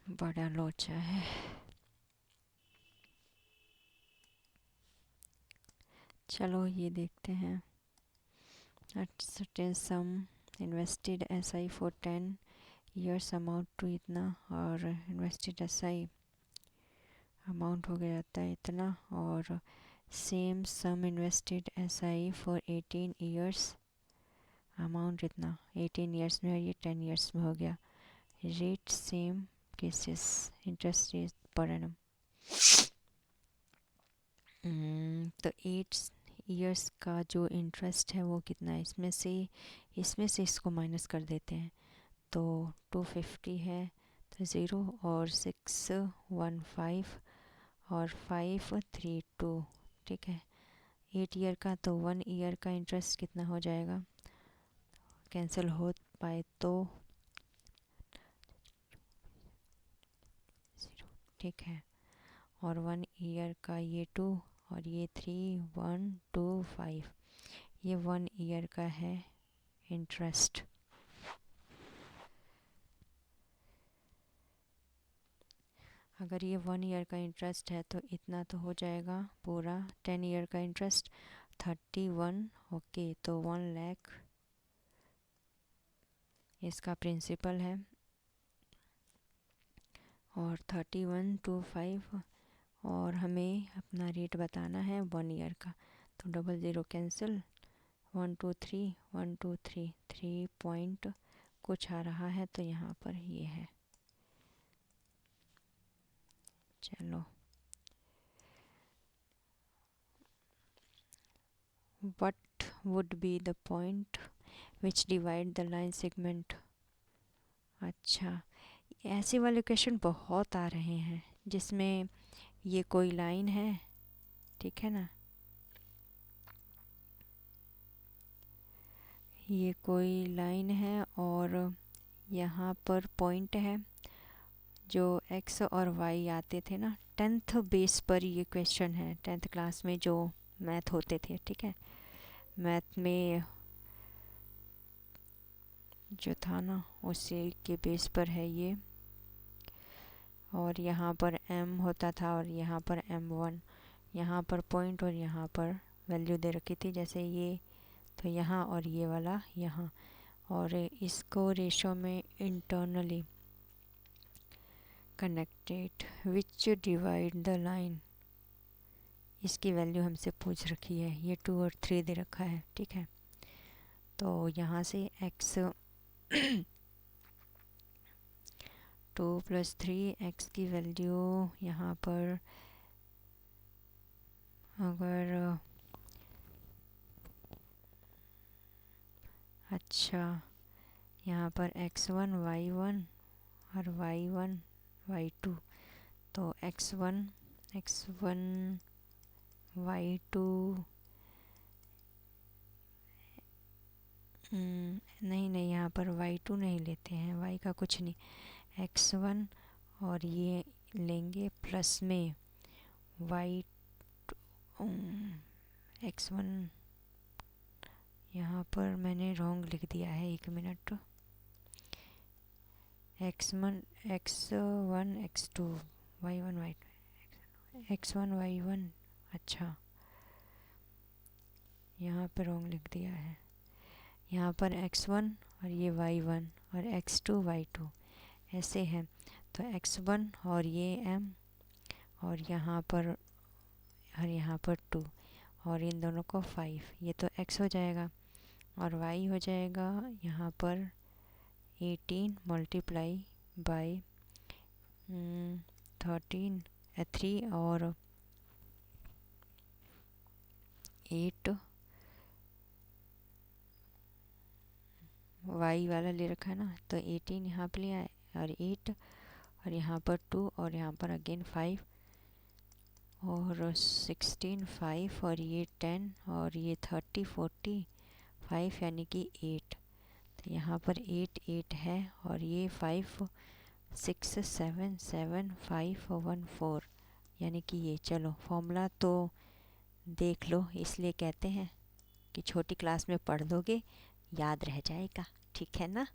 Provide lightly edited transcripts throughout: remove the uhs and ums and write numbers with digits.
बड़ा लोचा है। चलो ये देखते हैं। At certain sum invested SI for 10 years amount to इतना, और invested SI अमाउंट हो गया जाता है इतना, और same sum invested SI for 18 years amount इतना 18 ईयर्स में, और ये 10 ईयर्स में हो गया। Rate same cases interest rate per annum. तो 8 ईयर्स का जो इंटरेस्ट है वो कितना है, इसमें से इसको माइनस कर देते हैं। तो 250 है तो 0 और 615 और 532, ठीक है। 8 ईयर का, तो 1 ईयर का इंटरेस्ट कितना हो जाएगा, कैंसिल हो पाए तो 0, ठीक है। और 1 ईयर का ये 2 और ये 3, 1 2 5, ये 1 ईयर का है इंटरेस्ट। अगर ये 1 ईयर का इंटरेस्ट है तो इतना तो हो जाएगा पूरा 10 ईयर का इंटरेस्ट 31। ओके, तो 1 लाख इसका प्रिंसिपल है, और 3125, और हमें अपना रेट बताना है 1 ईयर का। तो 00 कैंसिल, 1 2 3 1 2 3 3 पॉइंट कुछ आ रहा है, तो यहाँ पर ये है। चलो, what would be the point which divide the line segment। अच्छा, ऐसे वाले क्वेश्चन बहुत आ रहे हैं जिसमें ये कोई लाइन है, ठीक है ना, ये कोई लाइन है और यहाँ पर पॉइंट है। जो एक्स और वाई आते थे ना 10th बेस पर, ये क्वेश्चन है 10th क्लास में जो मैथ होते थे, ठीक है। मैथ में जो था ना उसी के बेस पर है ये। और यहाँ पर m होता था और यहाँ पर m1, यहाँ पर पॉइंट और यहाँ पर वैल्यू दे रखी थी, जैसे ये तो यहाँ और ये वाला यहाँ। और इसको रेशो में internally connected which divide the line, इसकी वैल्यू हमसे पूछ रखी है। ये 2 और 3 दे रखा है, ठीक है। तो यहाँ से x 2 + 3x की वैल्यू यहाँ पर अगर अच्छा, यहाँ पर x1 y1 और y1 y2, तो x1 y2 नहीं, यहाँ पर y2 नहीं लेते हैं, y का कुछ नहीं, x1 और ये लेंगे प्लस में y x1, यहाँ पर मैंने रॉन्ग लिख दिया है, 1 minute. x1 x2 y1 y2 x1 y1, अच्छा यहाँ पर रॉन्ग लिख दिया है। यहाँ पर x1 और ये y1 और x2 y2 ऐसे है, तो x1 और ये m और यहाँ पर 2 और इन दोनों को 5, ये तो x हो जाएगा, और y हो जाएगा यहाँ पर 18 मल्टीप्लाई बाय 3 और 8, y वाला ले रखा है ना, तो 18 यहाँ पे लिया है और 8 और यहाँ पर 2 और यहाँ पर अगेन 5 और 16 5 और ये 10 और ये 30 40 5 यानी कि 8, तो यहाँ पर 8 8 है और ये 5 6 7 7 5 1 4, यानी कि ये। चलो फॉर्मूला तो देख लो, इसलिए कहते हैं कि छोटी क्लास में पढ़ दोगे याद रह जाएगा, ठीक है ना।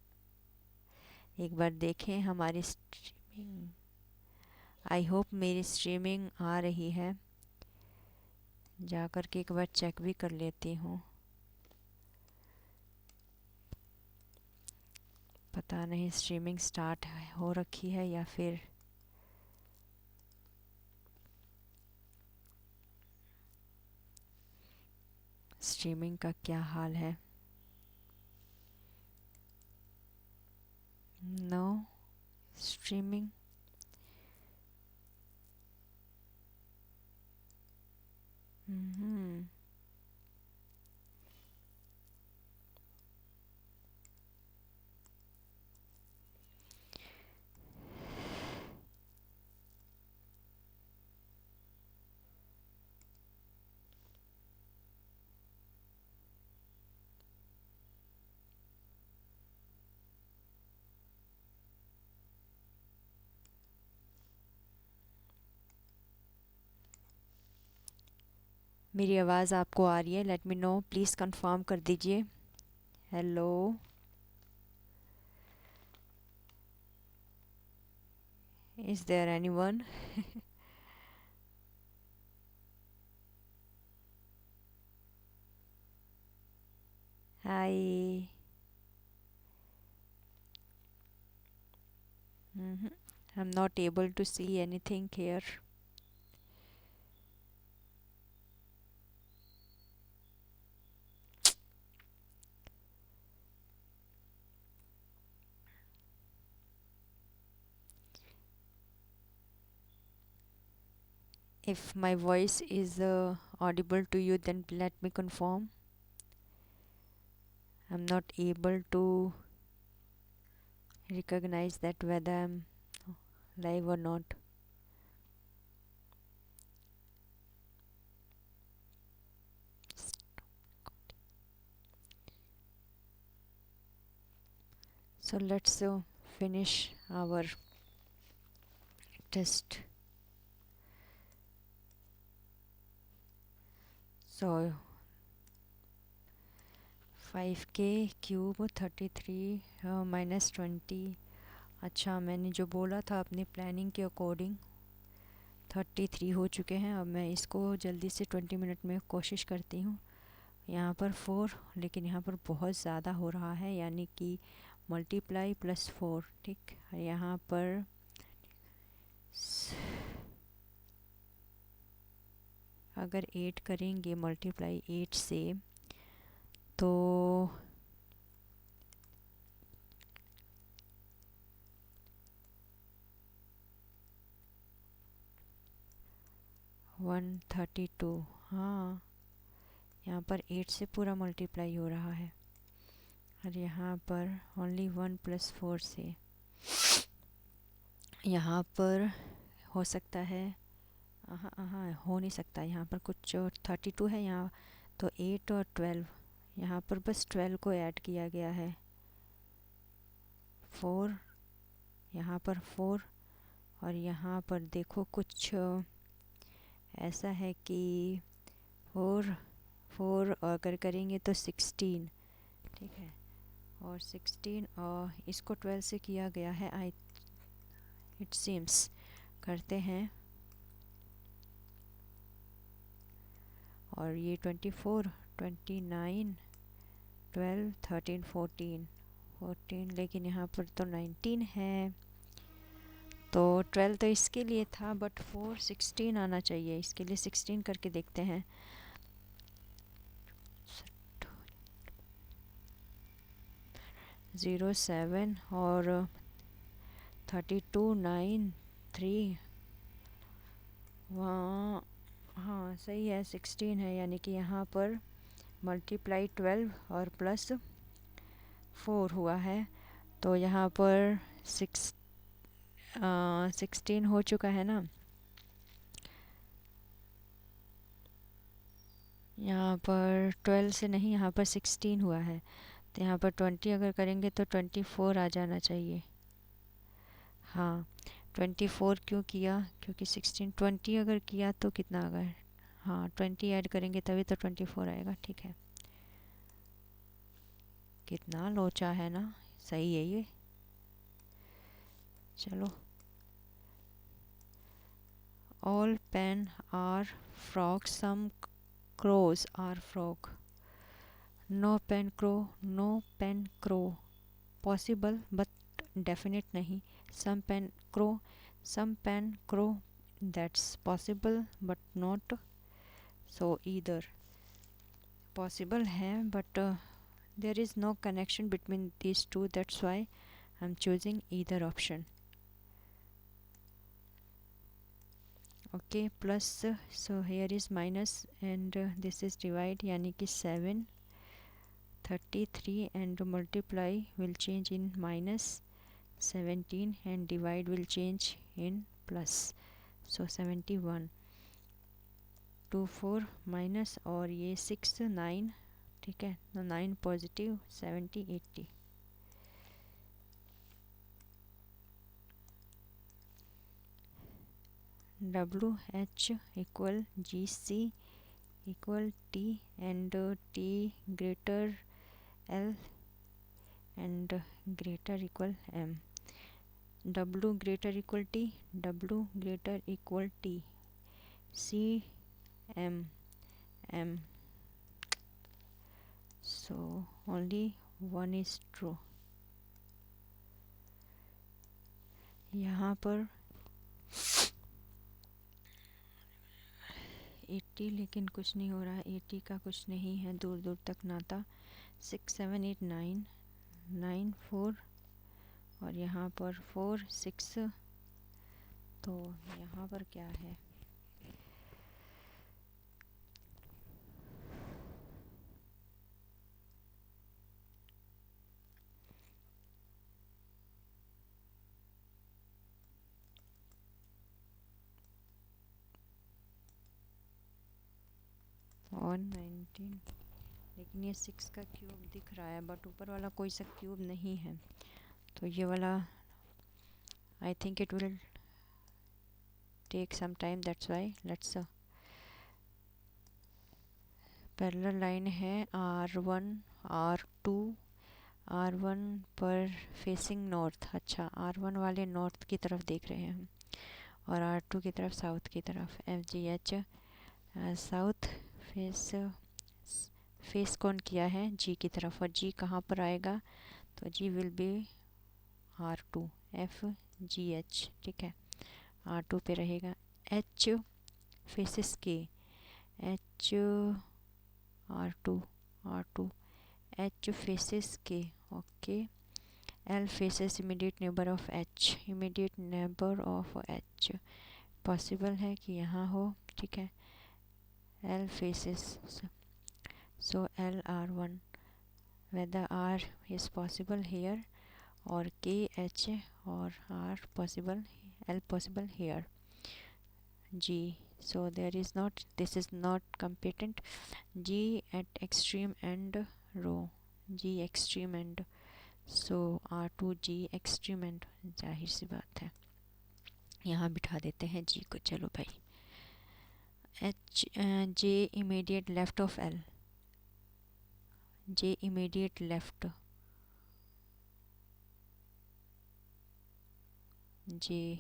एक बार देखें हमारी स्ट्रीमिंग आई होप मेरी स्ट्रीमिंग आ रही है, जा कर के एक बार चेक भी कर लेती हूँ। पता नहीं स्ट्रीमिंग स्टार्ट हो रखी है या फिर स्ट्रीमिंग का क्या हाल है। No streaming. हम्म मेरी आवाज़ आपको आ रही है? Let me know, please confirm कर दीजिए। Hello, is there anyone? Hi. I'm not able to see anything here. If my voice is audible to you, then let me confirm. I'm not able to recognize that whether I'm live or not. So let's finish our test. So 5k cube 33 minus 20। अच्छा, मैंने जो बोला था अपनी planning के according 33 हो चुके हैं। अब मैं इसको जल्दी से 20 मिनट में कोशिश करती हूँ। यहाँ पर 4, लेकिन यहाँ पर बहुत ज़्यादा हो रहा है, यानी कि मल्टीप्लाई प्लस 4। ठीक, यहाँ पर अगर 8 करेंगे मल्टीप्लाई 8 से तो 132। हाँ, यहाँ पर 8 से पूरा मल्टीप्लाई हो रहा है, और यहाँ पर ओनली 1 प्लस 4 से। यहाँ पर हो सकता है, हाँ हाँ हो नहीं सकता। यहाँ पर कुछ 32 है यहाँ, तो 8 और 12, यहाँ पर बस 12 को ऐड किया गया है। 4, यहाँ पर 4, और यहाँ पर देखो कुछ ऐसा है कि 4 4 अगर करेंगे तो 16। ठीक है, और 16 और इसको 12 से किया गया है, आई इट सीम्स। करते हैं, और ये 24 29 12 13 14, लेकिन यहाँ पर तो 19 है, तो 12 तो इसके लिए था, बट 4 16 आना चाहिए। इसके लिए 16 करके देखते हैं। 07 और 32 9 3, वहाँ हाँ सही है, 16 है, यानी कि यहाँ पर मल्टीप्लाई 12 और प्लस 4 हुआ है, तो यहाँ पर 16 हो चुका है ना। यहाँ पर 12 से नहीं, यहाँ पर 16 हुआ है, तो यहाँ पर 20 अगर करेंगे तो 24 आ जाना चाहिए। हाँ, 24 क्यों किया, क्योंकि 16 20 अगर किया तो कितना आ गया। हाँ, 20 ऐड करेंगे तभी तो 24 आएगा। ठीक है, कितना लोचा है ना, सही है ये। चलो All pen are frog, some crows are frog. No pen crow, no pen crow. Possible but definite नहीं. Some pen crow, that's possible but not. So either possible है but there is no connection between these two, that's why I'm choosing either option. Okay, plus so here is minus and this is divide यानी कि 7 33 and multiply will change in minus 17 and divide will change in plus. So 71 24 minus और ये 6 9, ठीक है, तो 9 positive 70 80. WH equal GC equal T and T greater L and greater equal M. W greater equal T, W greater equal T, C M M. So only one is true. यहाँ पर 80 लेकिन कुछ नहीं हो रहा है. 80 का कुछ नहीं है दूर दूर तक नाता. 6 7 8 9 9 4 और यहाँ पर 4 6. तो यहाँ पर क्या है? और 19 लेकिन ये 6 का क्यूब दिख रहा है बट ऊपर वाला कोई सा क्यूब नहीं है. तो ये वाला I think it will take some time, that's why let's. Parallel line है R1 R2. R1 पर फेसिंग नॉर्थ. अच्छा, R1 वाले नॉर्थ की तरफ देख रहे हैं हम और R2 की तरफ साउथ की तरफ. FGH साउथ फेस कौन किया है? G की तरफ. और G कहाँ पर आएगा? तो G will be R2 FGH, ठीक है, R2 पे रहेगा. H faces K, H R2 H faces K. Okay. L faces immediate neighbor of H. Immediate neighbor of H possible है कि यहाँ हो, ठीक है. L faces, so L R1, whether R is possible here or K H or R possible, L possible here. G, so there is not, this is not competent. G at extreme end row, G extreme end, so R2G extreme end. जाहिर सी बात है, यहाँ बिठा देते हैं G को. चलो भाई. H J immediate left of L, J immediate left, J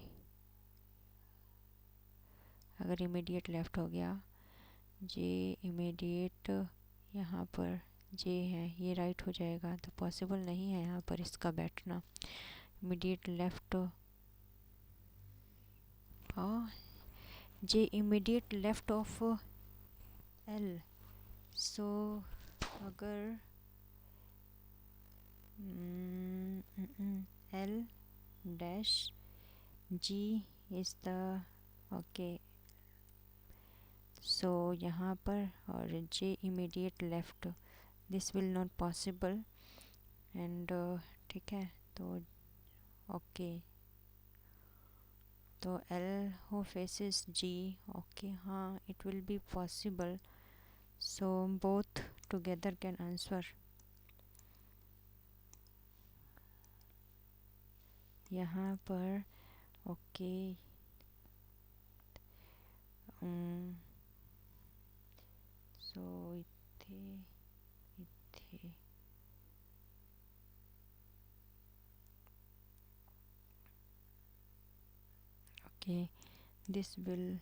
अगर इमीडिएट लेफ़्ट हो गया, J इमीडिएट यहाँ पर J है, ये राइट हो जाएगा. तो पॉसिबल नहीं है यहाँ पर इसका बैठना. इमीडिएट लेफ़्ट और J immediate left of L. So अगर L dash G is the okay. So यहाँ पर और J immediate left, this will not possible and ठीक है. तो ओके, तो L who faces G, okay, हाँ, it will be possible. So both together can answer. यहाँ पर ओके. सो इथे okay, this will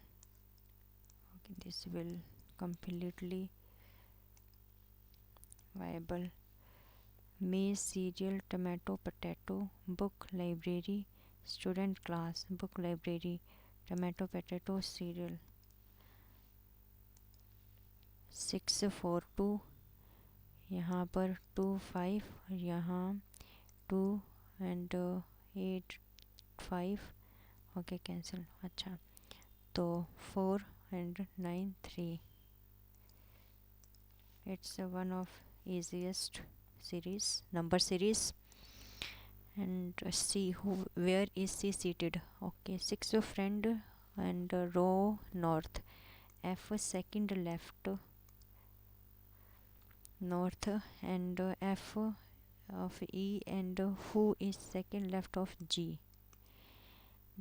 this will completely viable. Maize, cereal, tomato, potato, book, library, student, class, book, library, tomato, potato, cereal. 6 4 2, यहाँ पर 2 5, और यहाँ 2 and 8 5. Okay cancel. अच्छा तो 4 and 9 3. It's one of easiest series, number series. And C, who, where is C seated? Okay, 6 friend and row north, F second left north, and F of E, and who is second left of G.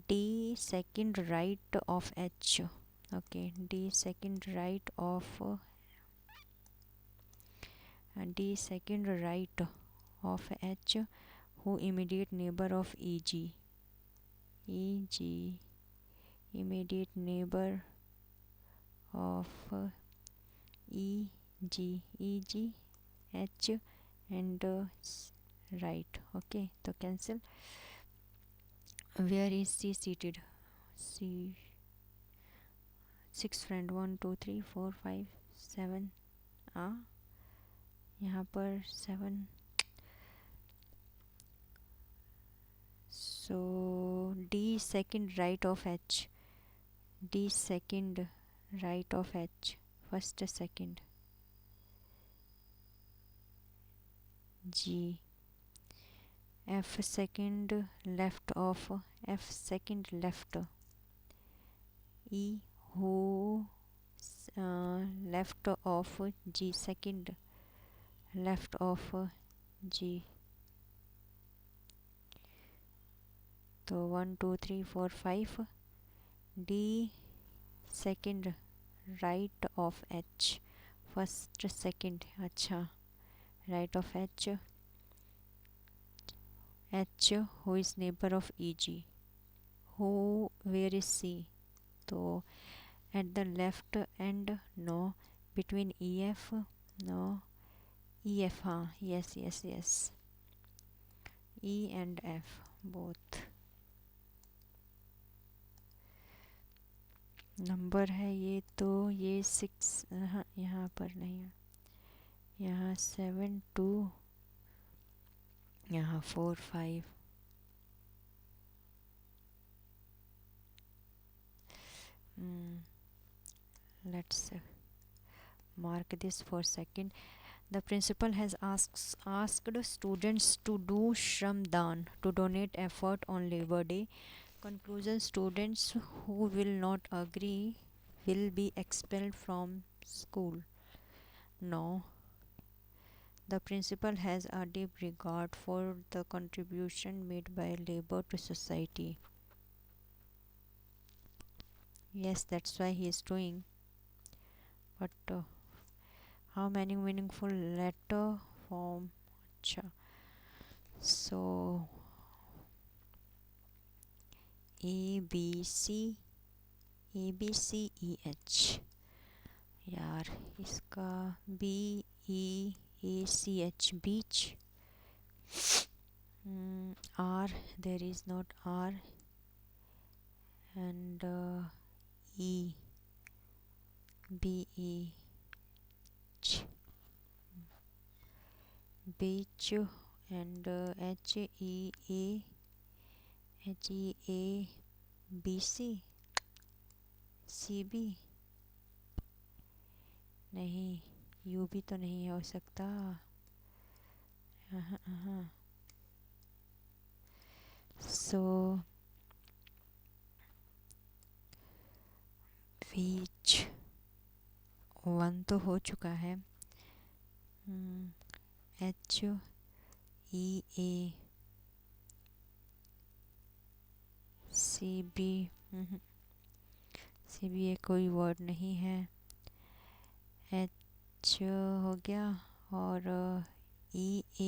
D second right of H. Okay, D second right of D second right of H, who immediate neighbor of EG. EG immediate neighbor of EG. EG H and right. Okay, तो cancel. Where is C seated? C 6 friend 1 2 3 4 5 7. यहाँ पर 7. So D second right of H. D second right of H. First second. G. F second left of F second left. E, who left of G second left of G. तो 1 2 3 4 5. D second right of H. First second. अच्छा right of H. H, who is neighbor of EG. Who, where is C? तो at the left end, no. Between EF, no. EF, हाँ, yes. E and F both. Number है ये, तो ये 6, हाँ यहाँ पर नहीं है. यहाँ 7 2, यहाँ 4 5. Let's mark this for second. The principal has asked students to do Shramdan, to donate effort on Labor Day. Conclusion: students who will not agree will be expelled from school. No. The principal has a deep regard for the contribution made by labor to society. Yes, that's why he is doing. But how many meaningful letter form? अच्छा. So A B C E H. यार इसका B E A C H, beach. R, there is not R. And E B E H, beach. And H E A B C C B. नहीं, U भी तो नहीं हो सकता. So बीच 1 तो हो चुका है. H E A C B. C B एक कोई वर्ड नहीं है. H हो गया. और E A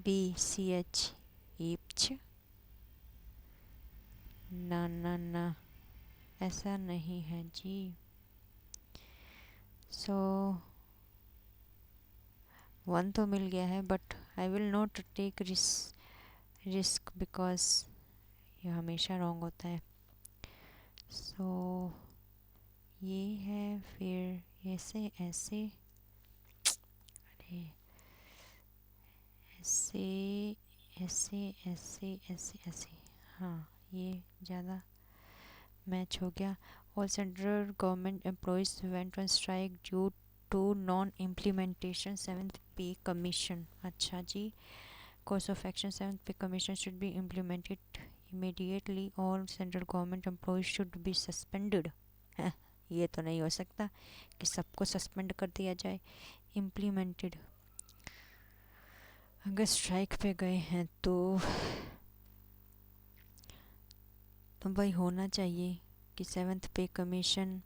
B C H, each. ना ऐसा नहीं है जी। सो 1 तो मिल गया है, but I will not take risk because ये हमेशा रॉन्ग होता है। सो ये है, फिर ऐसे ऐसे, अरे ऐसे ऐसे ऐसे ऐसे ऐसे, हाँ ये ज़्यादा मैच हो गया। All central government employees went on strike due to non implementation 7th pay commission. अच्छा जी, course of action 7th pay commission should be implemented immediately. All central government employees should be suspended. ये तो नहीं हो सकता कि सबको suspend कर दिया जाए। इम्प्लीमेंटेड, अगर स्ट्राइक पे गए हैं तो भाई होना चाहिए कि 7th पे कमीशन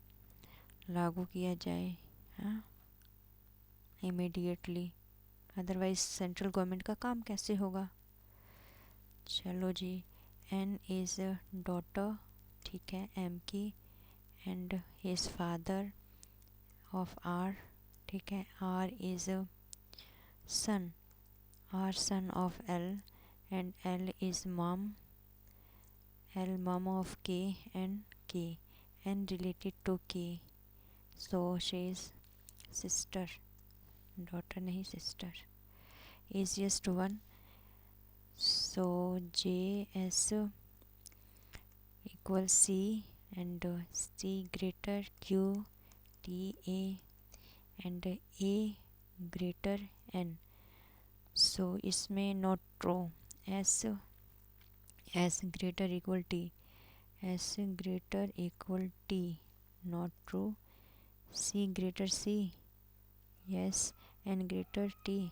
लागू किया जाए, हाँ इमीडिएटली, अदरवाइज सेंट्रल गवर्नमेंट का काम कैसे होगा। चलो जी, एन इज़ डॉटर, ठीक है, एम की, and his father of R, ठीक है, R is son, R son of L, and L is mum, L mum of K, and related to K, so she is sister, daughter नहीं sister, easiest one. So JS equals C and C greater Q TA and A greater N. So इसमें not true. S greater equal T, S greater equal T, not true. C greater C, yes. N greater T,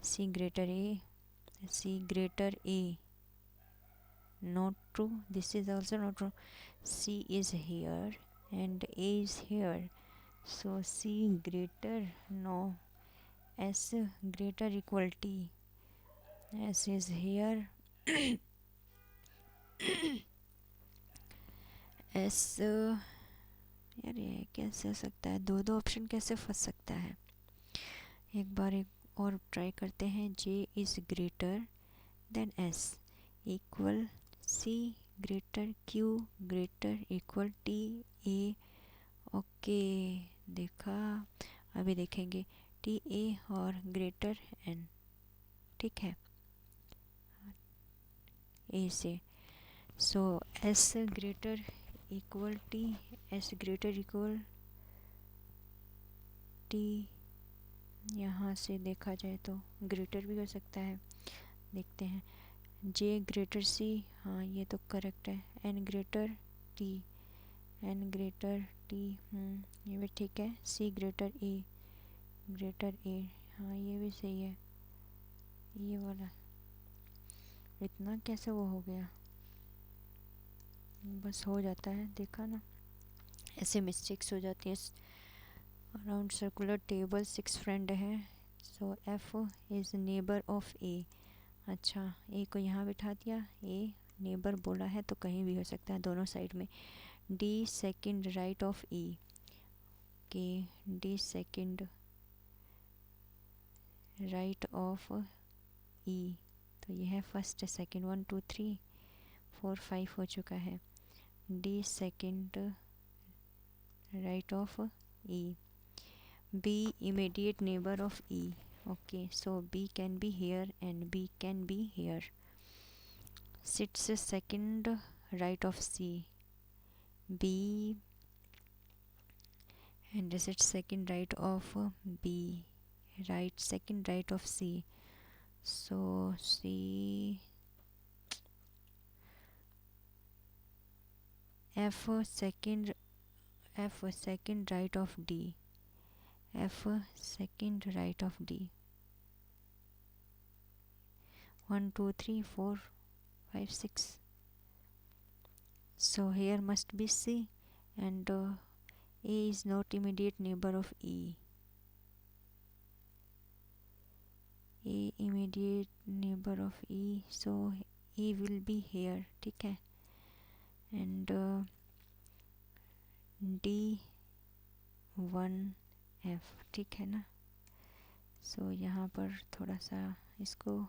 C greater A, C greater A, not true. This is also not true. C is here and A is here, so C greater, no. S greater equal T, S is here. S यार ये कैसे हो सकता है, दो option कैसे फंस सकता है। एक और ट्राई करते हैं। J is greater than S equal C greater Q greater equal T A, okay देखा। अभी देखेंगे टी ए और ग्रेटर एन, ठीक है, ए से। So S greater equal T, S greater equal T, यहाँ से देखा जाए तो ग्रेटर भी हो सकता है, देखते हैं। जे ग्रेटर सी, हाँ ये तो करेक्ट है। N greater T, N greater T, ये भी ठीक है। सी ग्रेटर ए, हाँ ये भी सही है। ये वाला इतना कैसे वो हो गया, बस हो जाता है, देखा ना, ऐसे मिस्टेक्स हो जाती है। अराउंड सर्कुलर टेबल 6 फ्रेंड है, सो एफ इज़ नेबर ऑफ ए। अच्छा, ए को यहाँ बिठा दिया, ए नेबर बोला है तो कहीं भी हो सकता है, दोनों साइड में। डी सेकंड राइट ऑफ ई, के डी सेकंड राइट ऑफ ई, तो ये है फर्स्ट सेकंड, 1 2 3 4 5 हो चुका है। D second right of E, B immediate neighbour of E, okay, so B can be here and B can be here. Sits second right of C, B and sits second right of B, right second right of C, so C, F second right of D, F second right of D, 1 2 3 4 5 6, so here must be C, and A is not immediate neighbor of E, A immediate neighbor of E, so E will be here, ठीक है, and D1F, ठीक है ना। सो यहाँ पर थोड़ा सा इसको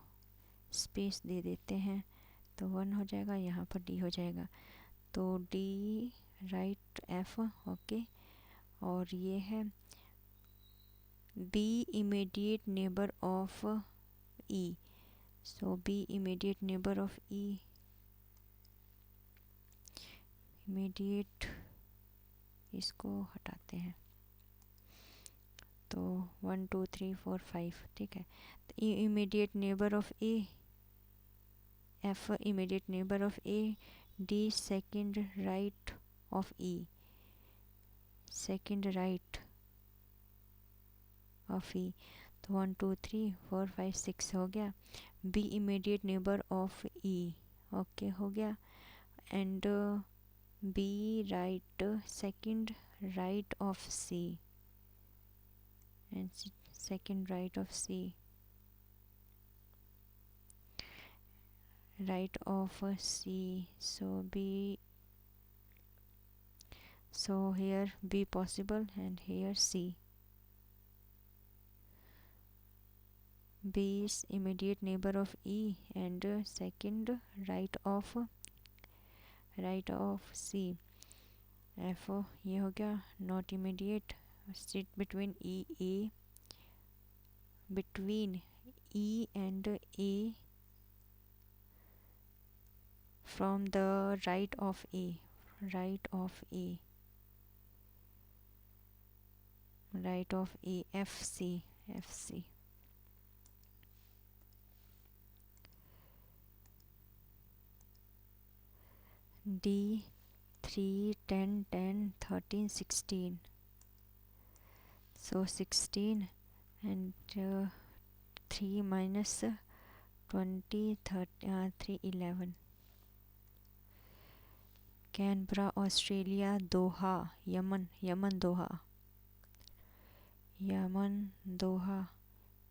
स्पेस दे देते हैं तो 1 हो जाएगा, यहाँ पर D हो जाएगा। तो D राइट F, ओके। और ये है B immediate neighbour of E। So B immediate neighbour of E, immediate, इसको हटाते हैं तो 1 2 3 4 5, ठीक है। तो E immediate neighbour of A, F immediate neighbour of A, D second right of E, second right of E। तो 1 2 3 4 5 6 हो गया। B immediate neighbour of E, okay हो गया। And B right second right of C, and second right of C, right of C. So here B possible and here C. B is immediate neighbor of E and second right of C. F ये हो गया not immediate, sit between between E and A from the right of A, right of A, right of A, FC, FC। D 3 10 10 13 16, so 16 and 3 minus 20 3 11। Canberra Australia, Doha Yemen, Yemen Doha, Yemen Doha.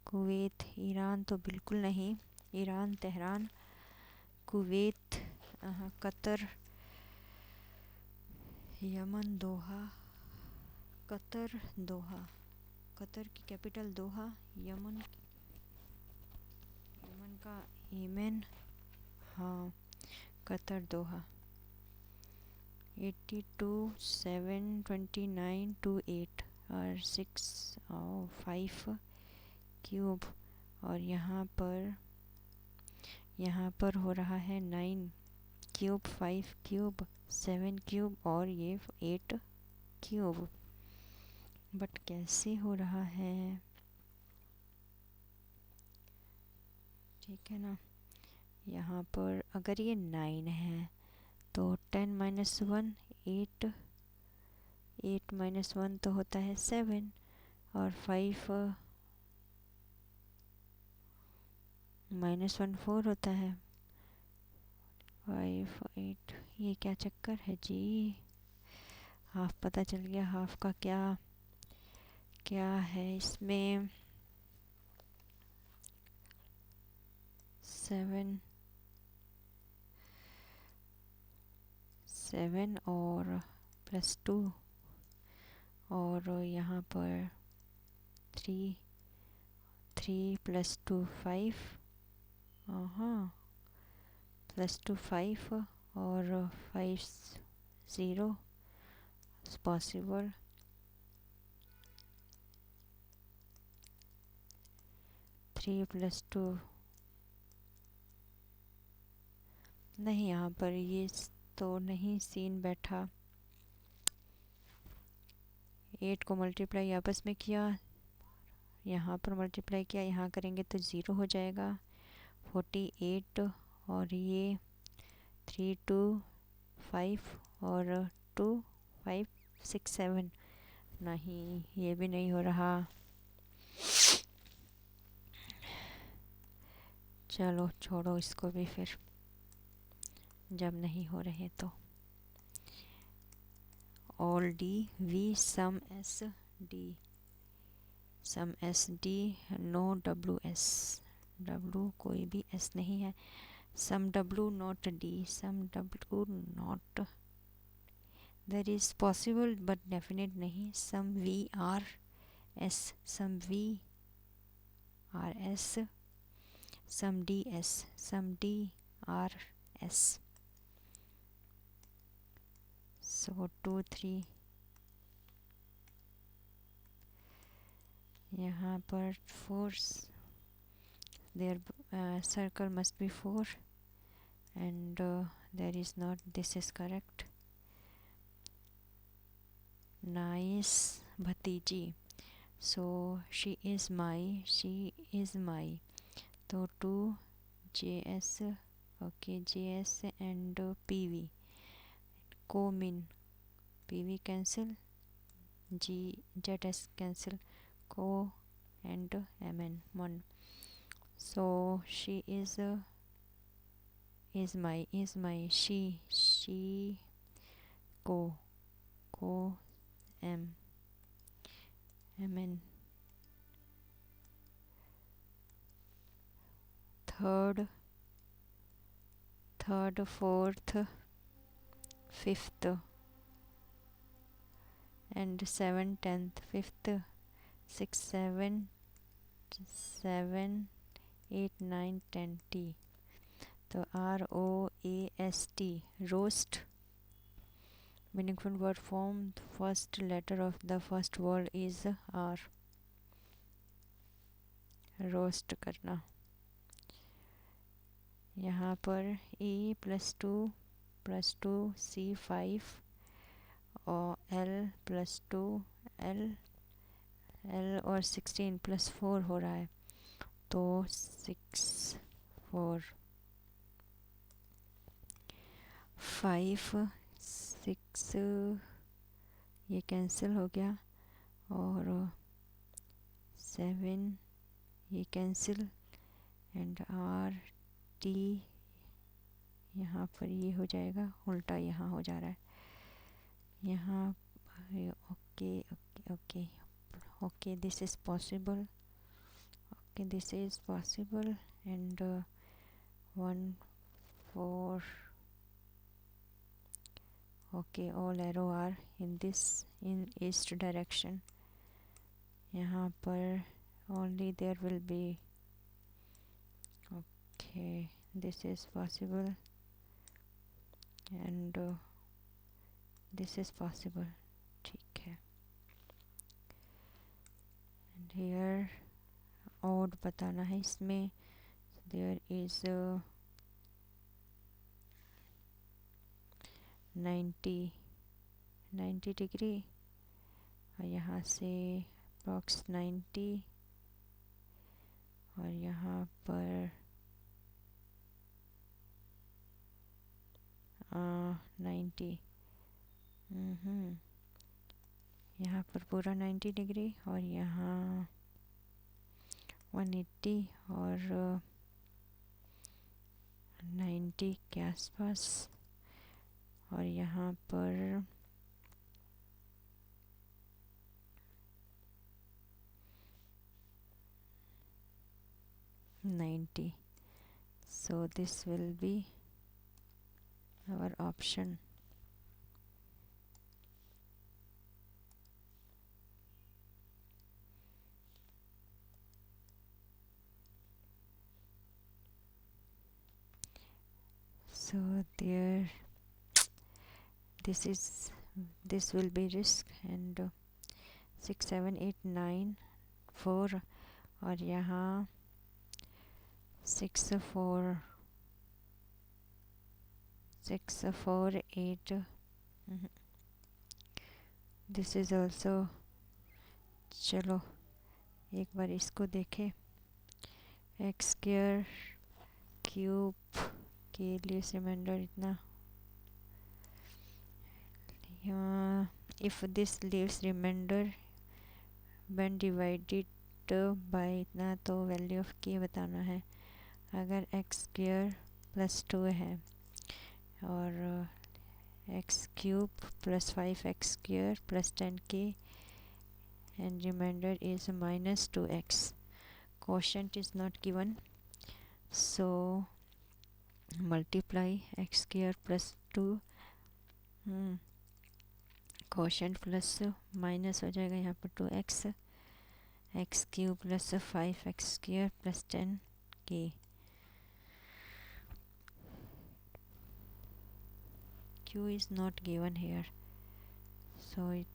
Kuwait Iran तो बिल्कुल नहीं, Iran Tehran. Kuwait Qatar, Yemen Doha, Qatar Doha, Qatar की capital Doha, Yemen का Yemen, हाँ Qatar Doha. 82 7 29 2 8 और 6 5 cube. और यहाँ पर हो रहा है 9 क्यूब, 5 क्यूब, 7 क्यूब और ये 8 क्यूब। बट कैसे हो रहा है, ठीक है ना। यहाँ पर अगर ये 9 है तो 10 minus 1 8, 8 minus 1 तो होता है 7 और 5 minus 1 4 होता है 5 8। ये क्या चक्कर है जी, हाफ पता चल गया, हाफ का क्या है इसमें। 7 और +2 और यहाँ पर 3 + 2 5, हाँ +2 5 और 5 0 पॉसिबल। 3 + 2 नहीं, यहाँ पर ये तो नहीं सीन बैठा। 8 को मल्टीप्लाई आपस में किया, यहाँ पर मल्टीप्लाई किया, यहाँ करेंगे तो 0 हो जाएगा। 48 और ये 3 2 5 और 2 5 6 7, नहीं ये भी नहीं हो रहा। चलो छोड़ो इसको भी, फिर जब नहीं हो रहे तो। All D V some S D, some S D, no W S, W कोई भी एस नहीं है। Some W not D, some W not There is possible but definite नहीं. Some V R S, some V R S, some D S, some D R S. So 2 3 यहाँ पर 4, their circle must be 4, and there is not. This is correct. Nice भतीजी. So she is my. तो 2 JS, okay, JS and PV co-min. PV cancel, ZS cancel, co and MN 1. So she is my she co M MN. Third, fourth, fifth, and 7 10th, 5th, 6 7 8 9 10 T. तो ROAST, roast. Meaningful word form. The first letter of the first word is R. Roast करना. यहाँ पर E +2 C 5 और L +2 L और 16 +4 हो रहा है, तो 6 4 5 6 ये कैंसिल हो गया, और 7 ये कैंसिल, एंड R T यहाँ पर ये हो जाएगा, उल्टा यहाँ हो जा रहा है. यहाँ okay okay okay okay, this is possible. Okay, this is possible. And 1 4. Okay, all arrow are in east direction. यहाँ पर only there will be. Okay, this is possible, and this is possible. ठीक है. And here odd बताना है इसमें. There is 90 degree, और यहाँ से अप्रॉक्स 90, और यहाँ पर 90. यहाँ पर पूरा 90 डिग्री, और यहाँ 180 और 90 के आसपास, और यहाँ पर 90. So this will be our option. So there, this will be risk, and 6 7 8 9 4, और यहाँ 6 4 8. This is also. चलो एक बार इसको देखें. एक्स स्क्वायर क्यूब के लिए रिमाइंडर इतना. If this leaves reminder when divided by इतना, तो वैल्यू ऑफ के बताना है. अगर एक्स स्क्वायर +2 है, और x cube +5x square +10k, and remainder is -2x. Quotient is not given, so multiply x square +2 quotient plus minus हो जाएगा यहाँ पर 2x, x cube plus 5x² plus 10k. Q is not given here, so it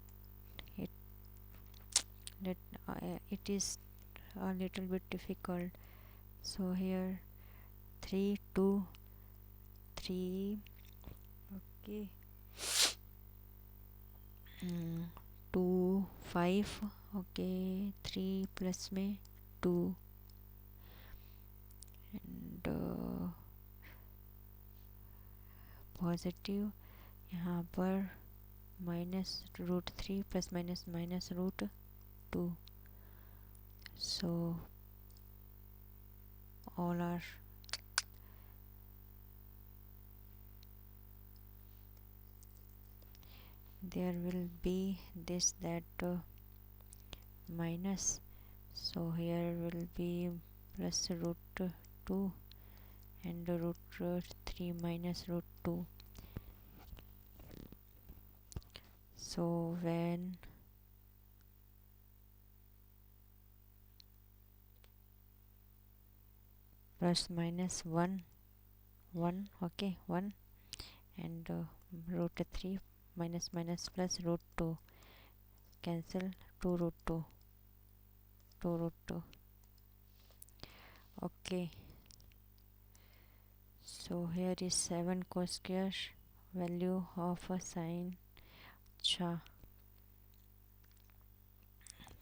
is a little bit difficult. So here 3 2 3, okay, 2 5, okay, 3 plus में 2 and positive यहाँ पर -√3 plus minus -√2. So all are there will be this that minus, so here will be plus √2 and √3 minus √2. So when plus minus 1 1, okay, 1 and √3 minus minus plus √2 cancel, 2 √2, okay. So here is 7 cos square, value of a sine cha.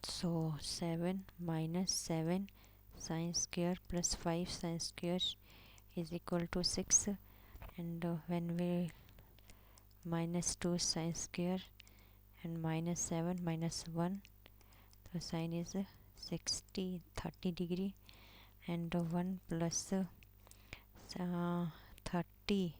So 7 minus 7 sine square plus 5 sine square is equal to 6, and when we minus 2 sine square and minus 7 minus 1, so sine is 30 degree, and 1 plus 30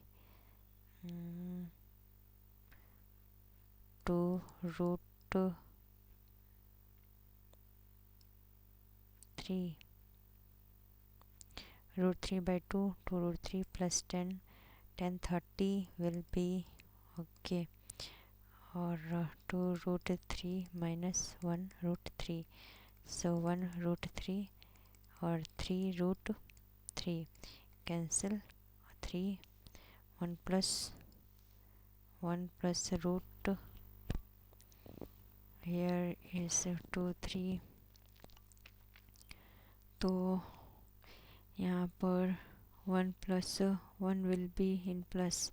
to √3 √3 by 2 to √3 plus 10 30 will be okay, or 2 √3 minus 1 √3, so 1 √3 or 3 √3 cancel, 3 1 plus root, here is 2 3, तो यहाँ पर 1 plus 1 will be in plus,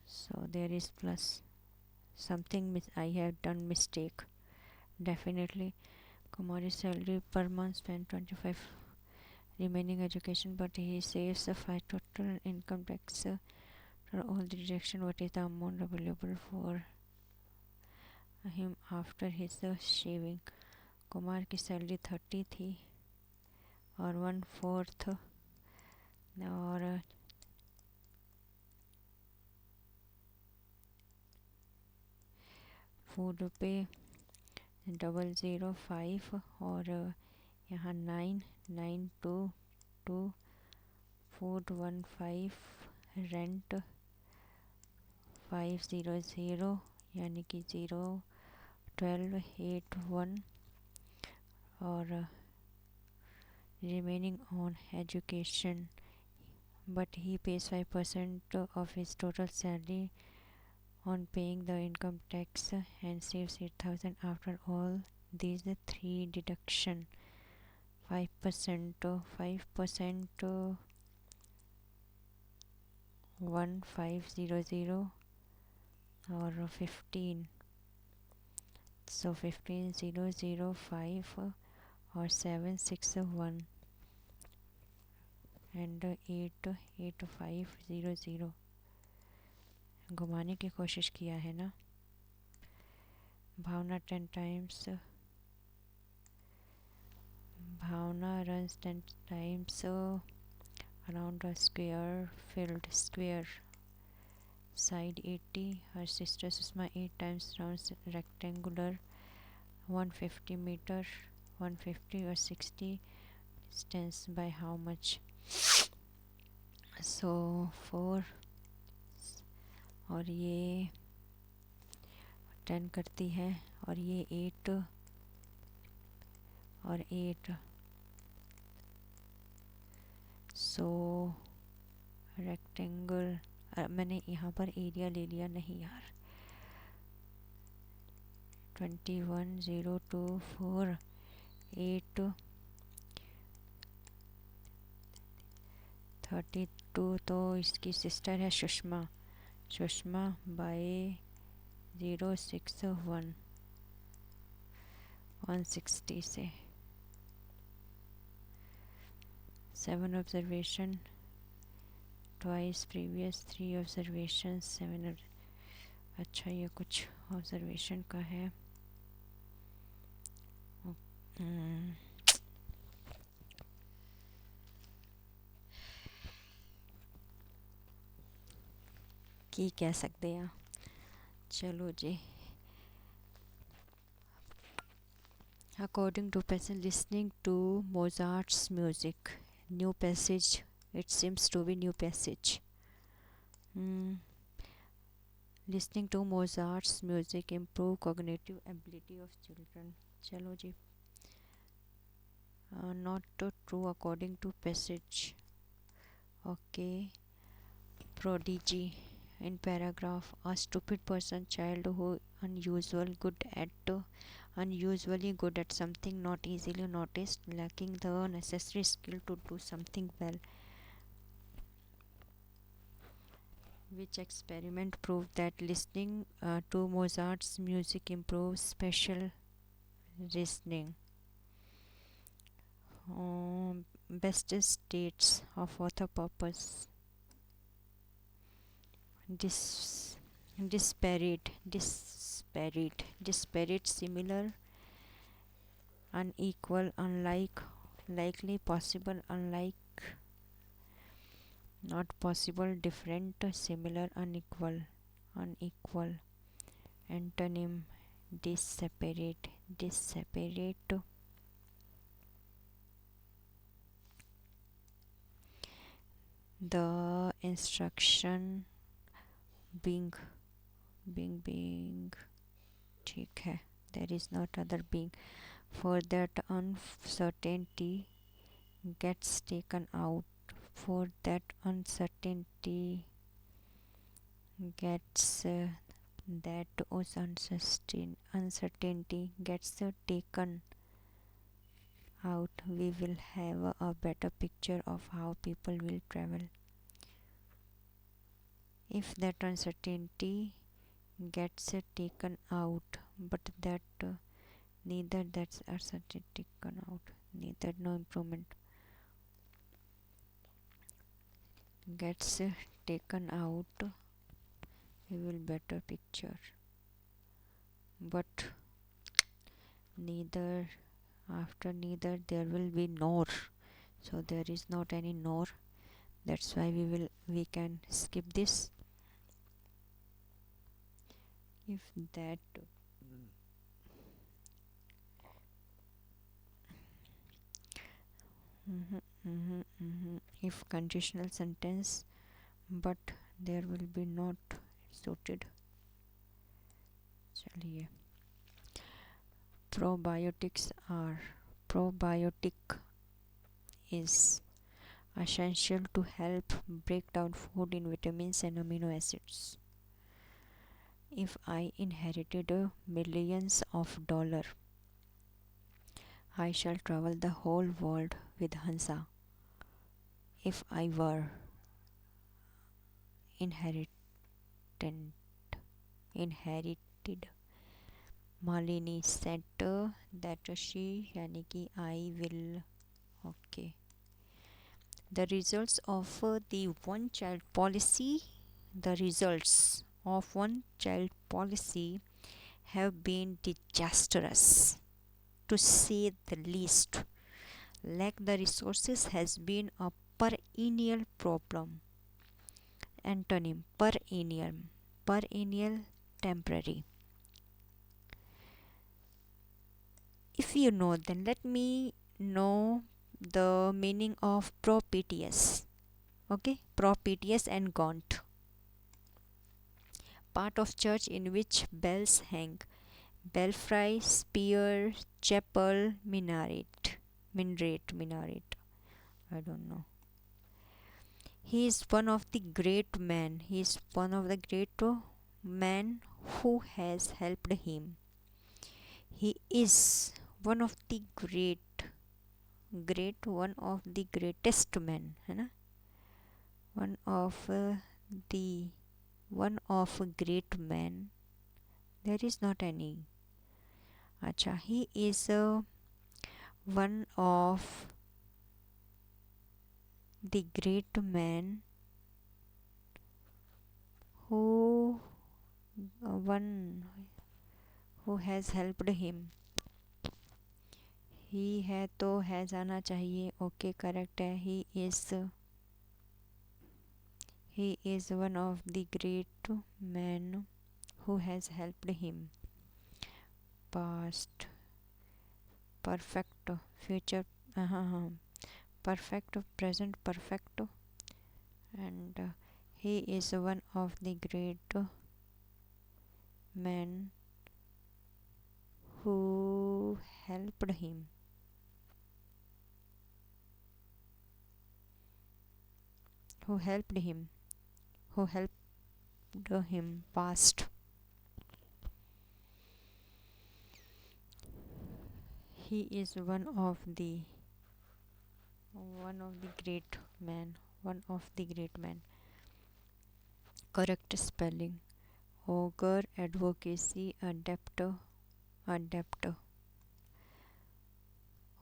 so there is plus. Something I have done mistake, definitely. Kumari's salary per month spent 25 remaining education, but he saves 5 total income tax for all the deduction. What is the amount available for him after his shaving? Kumar की salary 30 थी और 1/4 और food पे 005 और यहाँ 9922, food 15, rent 500 यानी कि 01281 और remaining on education, but he pays 5% of his total salary on paying the income tax and saves 8,000 after all these 3 deduction. 5% 1500 or 15, so 15005 or 761 and 88500 घुमाने की कोशिश किया है ना. भावना 10 times, Bhavna runs 10 times around a square filled square, side 80. Her sister Susma 8 times rounds rectangular 150 meter, 150 or 60 distance by how much? So 4 और ये 10 करती है और ये 8 और 8। सो रेक्टेंगल, मैंने यहाँ पर एरिया ले लिया नहीं यार। 21 0 2 4 8 32 तो इसकी सिस्टर है सुषमा। सुषमा बाय 0 6 1 160 से 7 ऑब्जर्वेशन ट्वाइस प्रीवियस 3 ऑब्जर्वेशन 7। अच्छा ये कुछ ऑब्जर्वेशन का है। की कह सकते हैं। चलो जी। According to person listening to Mozart's music, new passage. It seems to be new passage. Listening to Mozart's music improve cognitive ability of children. चलो जी। Not true according to passage. Okay. Prodigy. In paragraph, a stupid person, child who unusually good at something, not easily noticed, lacking the necessary skill to do something well. Which experiment proved that listening to Mozart's music improves spatial reasoning. Best states of author purpose. Disparate, similar, unequal, unlike, likely, possible, unlike, not possible, different, similar, unequal. Antonym disparate. The instruction being ठीक है, there is not other being, for that uncertainty gets taken out, for that uncertainty gets uncertainty gets taken out, we will have a better picture of how people will travel. If that uncertainty gets taken out, but that neither that's uncertainty taken out, neither no improvement gets taken out, we will better picture, but neither, after neither there will be nor, so there is not any nor, that's why we can skip this. If that if conditional sentence, but there will be not suited. चलिए, probiotic is essential to help break down food in vitamins and amino acids. If I inherited millions of dollars, I shall travel the whole world with Hansa. If I were inherited, Malini said that she, यानी कि I will. Okay. The results of the one-child policy have been disastrous, to say the least. Lack the resources has been a perennial problem. Antonym: perennial, temporary. If you know, then let me know the meaning of ProPTS. Okay, ProPTS and Gaunt. part of church in which bells hang. Belfry, spire, chapel, minaret. I don't know. He is one of the great men. He is one of the great men who has helped him. He is one of the one of the greatest men, है ना? One of the one of a great man. There is not any. अच्छा, he is one of the great man who one who has helped him. ही है तो has आना चाहिए. Okay, correct है. He is one of the great man who has helped him. Past, perfect, future, perfect, present, perfect, and he is one of the great men who helped him. Who helped him. Past. He is one of the great men. Correct spelling. Ogre, advocacy, adept.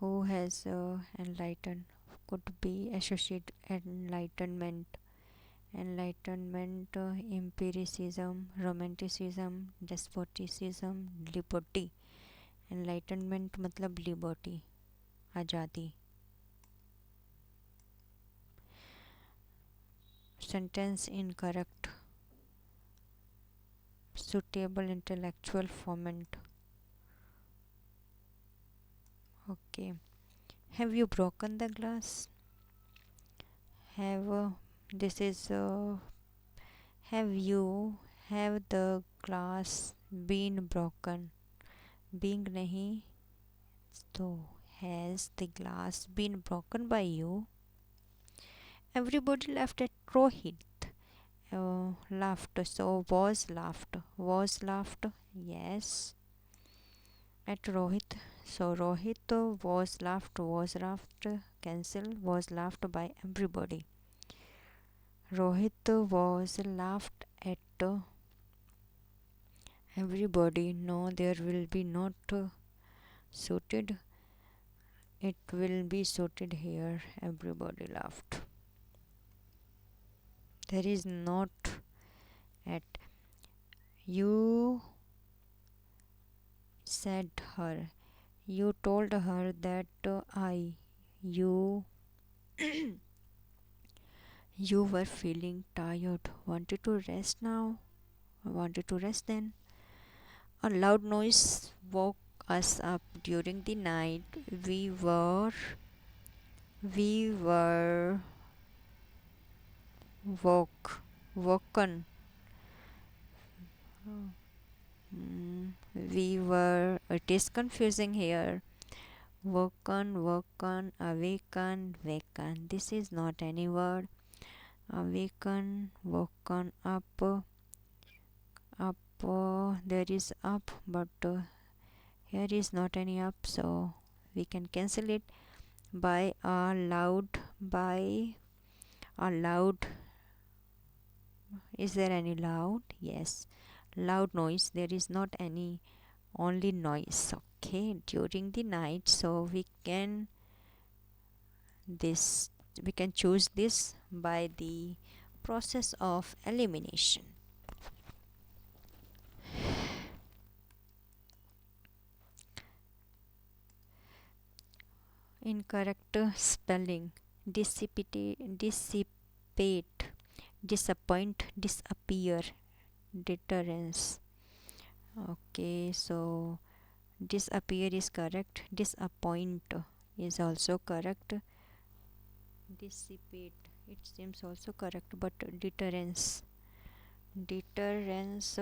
Who has enlightened? Could be associated enlightenment, empiricism, romanticism, despotism, liberty. Enlightenment मतलब liberty, आज़ादी. Sentence incorrect. Suitable intellectual format. Okay. Have you broken the glass? Have this is have the glass been broken. Being नहीं तो has the glass been broken by you? Everybody laughed at Rohit. Laughed. So was laughed. Yes. At Rohit. So Rohit was laughed. Cancel. Was laughed by everybody. Rohit was laughed at everybody. No, there will be not suited. It will be suited here. Everybody laughed. There is not at. You said her. You told her that you you were feeling tired. Wanted to rest now. Wanted to rest then. A loud noise woke us up during the night. We were woken. It is confusing here. Woken, awaken, waken. This is not any word. Awaken, woken, up. There is up, but here is not any up, so we can cancel it. By a loud. Is there any loud? Yes. Loud noise. There is not any, only noise. Okay, during the night. So we can choose this by the process of elimination. Incorrect spelling. Dissipate, disappoint, disappear, deterrence. Okay, so disappear is correct. Disappoint is also correct. Dissipate, it seems also correct, but deterrence Deterrence,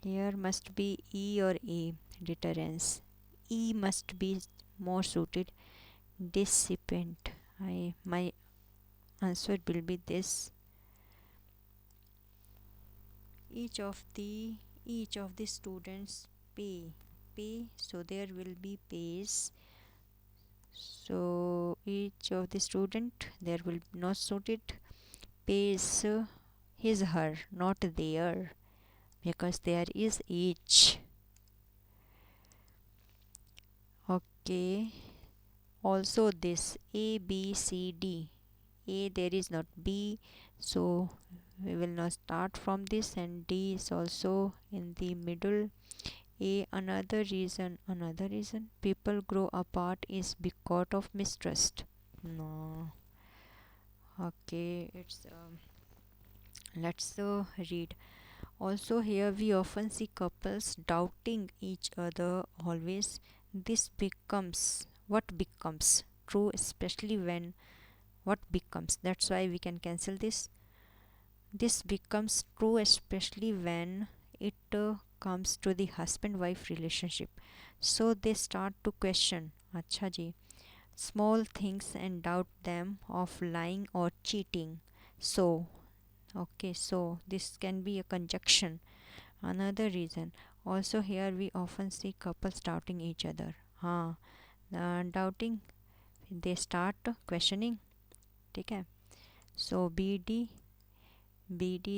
here must be E or A. Deterrence. E must be more suited. Dissipant. My answer will be this. Each of the students pay, so there will be pays. So each of the student, there will not suited, pays his her, not their, because there is each. Okay. Also this A B C D. A there is not, B, so we will not start from this, and D is also in the middle. A, another reason people grow apart is because of mistrust. No. Okay, it's let's read. Also here we often see couples doubting each other always. This becomes, what becomes true, especially when, what becomes, that's why we can cancel this. This becomes true especially when it comes to the husband wife relationship. So they start to question, acha ji, small things and doubt them of lying or cheating. So okay, so this can be a conjunction. Another reason, also here we often see couples doubting each other. Doubting, they start questioning. ठीक है. So BD,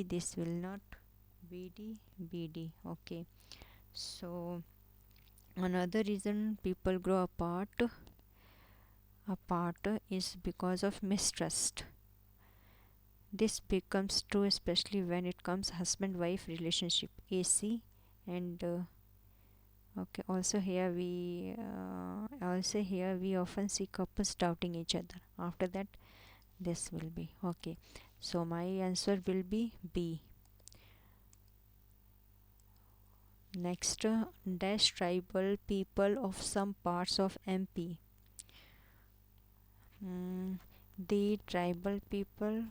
this will not, BD. Okay. So another reason people grow apart is because of mistrust. This becomes true especially when it comes husband wife relationship, AC. And okay, also here we often see couples doubting each other. After that, this will be okay. So my answer will be B. Next, dash tribal people of some parts of MP. The tribal people,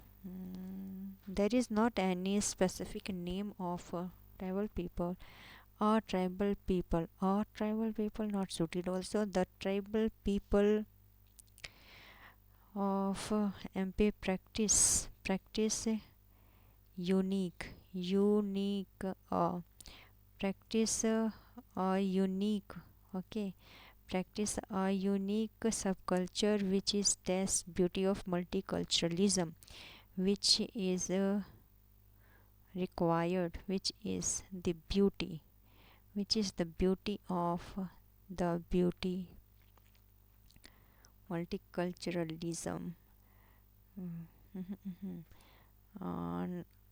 there is not any specific name of tribal people. Tribal people, not suited. Also the tribal people of MP practice unique practice unique, okay, practice a unique subculture, which is this beauty of multiculturalism, which is required, which is the beauty of the beauty multiculturalism.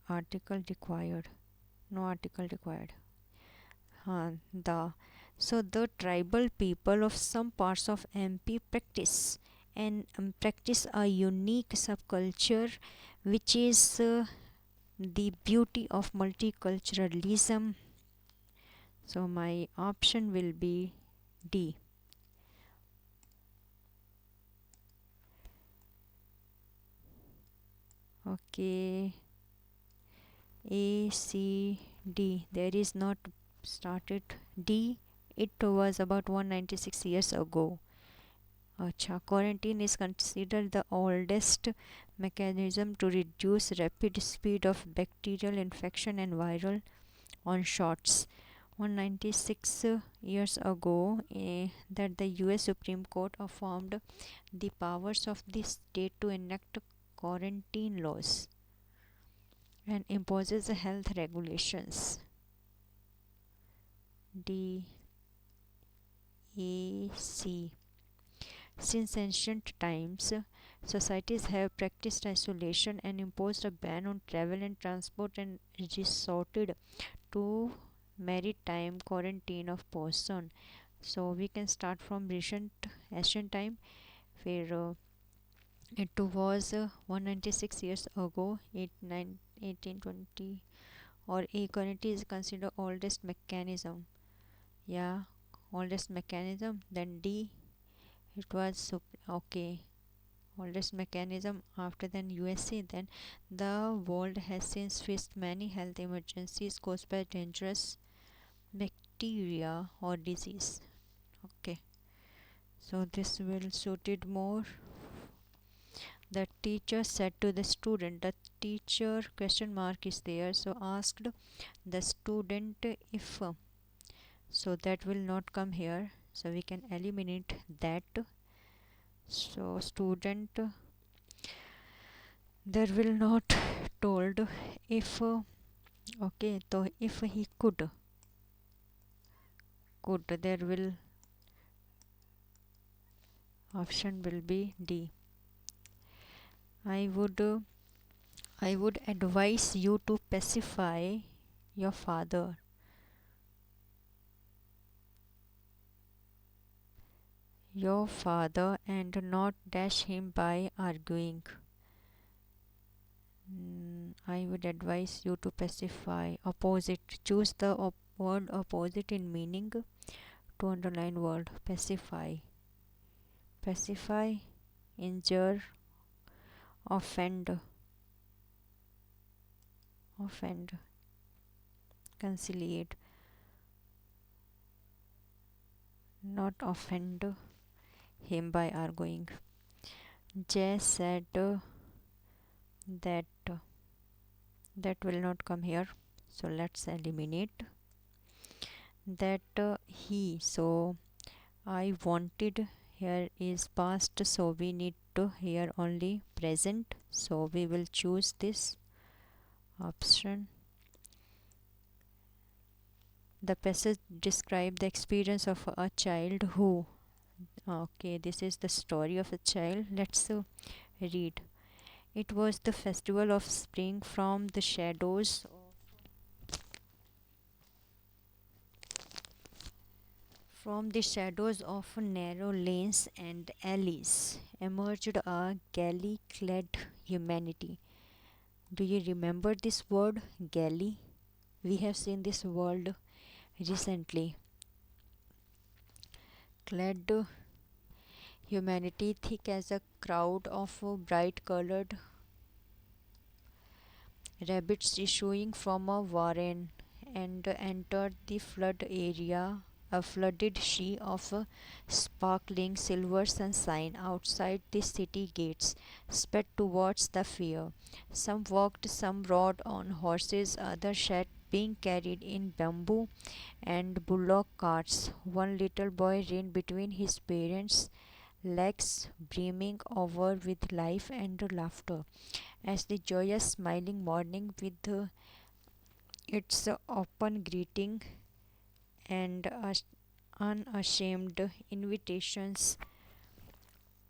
Article required, no article required. The So the tribal people of some parts of MP practice a unique subculture, which is the beauty of multiculturalism. So my option will be D. Okay, A, C, D. There is not started D. It was about 196 years ago. Acha, quarantine is considered the oldest mechanism to reduce rapid speed of bacterial infection and viral onshots. 196 years ago, that the US Supreme Court affirmed the powers of the state to enact quarantine laws and imposes health regulations. D, A, C. Since ancient times, societies have practiced isolation and imposed a ban on travel and transport and resorted to maritime quarantine of person. So we can start from recent ancient time, where it was 196 years ago, 1820, or a quarantine is considered oldest mechanism. Yeah, oldest mechanism. Then D, it was okay. oldest mechanism after the USA. Then the world has since faced many health emergencies caused by dangerous bacteria or disease. Okay, so this will suit it more. The teacher said to the student, the teacher question mark is there, so asked the student if, so that will not come here, so we can eliminate that. So student, there will not told if, okay, so if he could, there will option will be D. I would advise you to pacify your father and not dash him by arguing. I would advise you to pacify. Opposite. Choose the word opposite in meaning to underline word. Pacify. Pacify, injure, offend, conciliate, not offend him by arguing. Jay said that that will not come here, so let's eliminate that he. So I wanted here is past, so we need to here only present, so we will choose this option. The passage describe the experience of a child who, okay, this is the story of a child. Let's read. It was the festival of spring. From the shadows of narrow lanes and alleys emerged a galley clad humanity. Do you remember this word, galley? We have seen this word recently. Clad humanity, thick as a crowd of bright colored rabbits issuing from a warren, and entered the flood area, a flooded sea of sparkling silver sunshine outside the city gates, sped towards the fair. Some walked, some rode on horses, others sat being carried in bamboo and bullock carts. One little boy ran between his parents' legs, brimming over with life and laughter, as the joyous smiling morning with its open greeting and unashamed invitations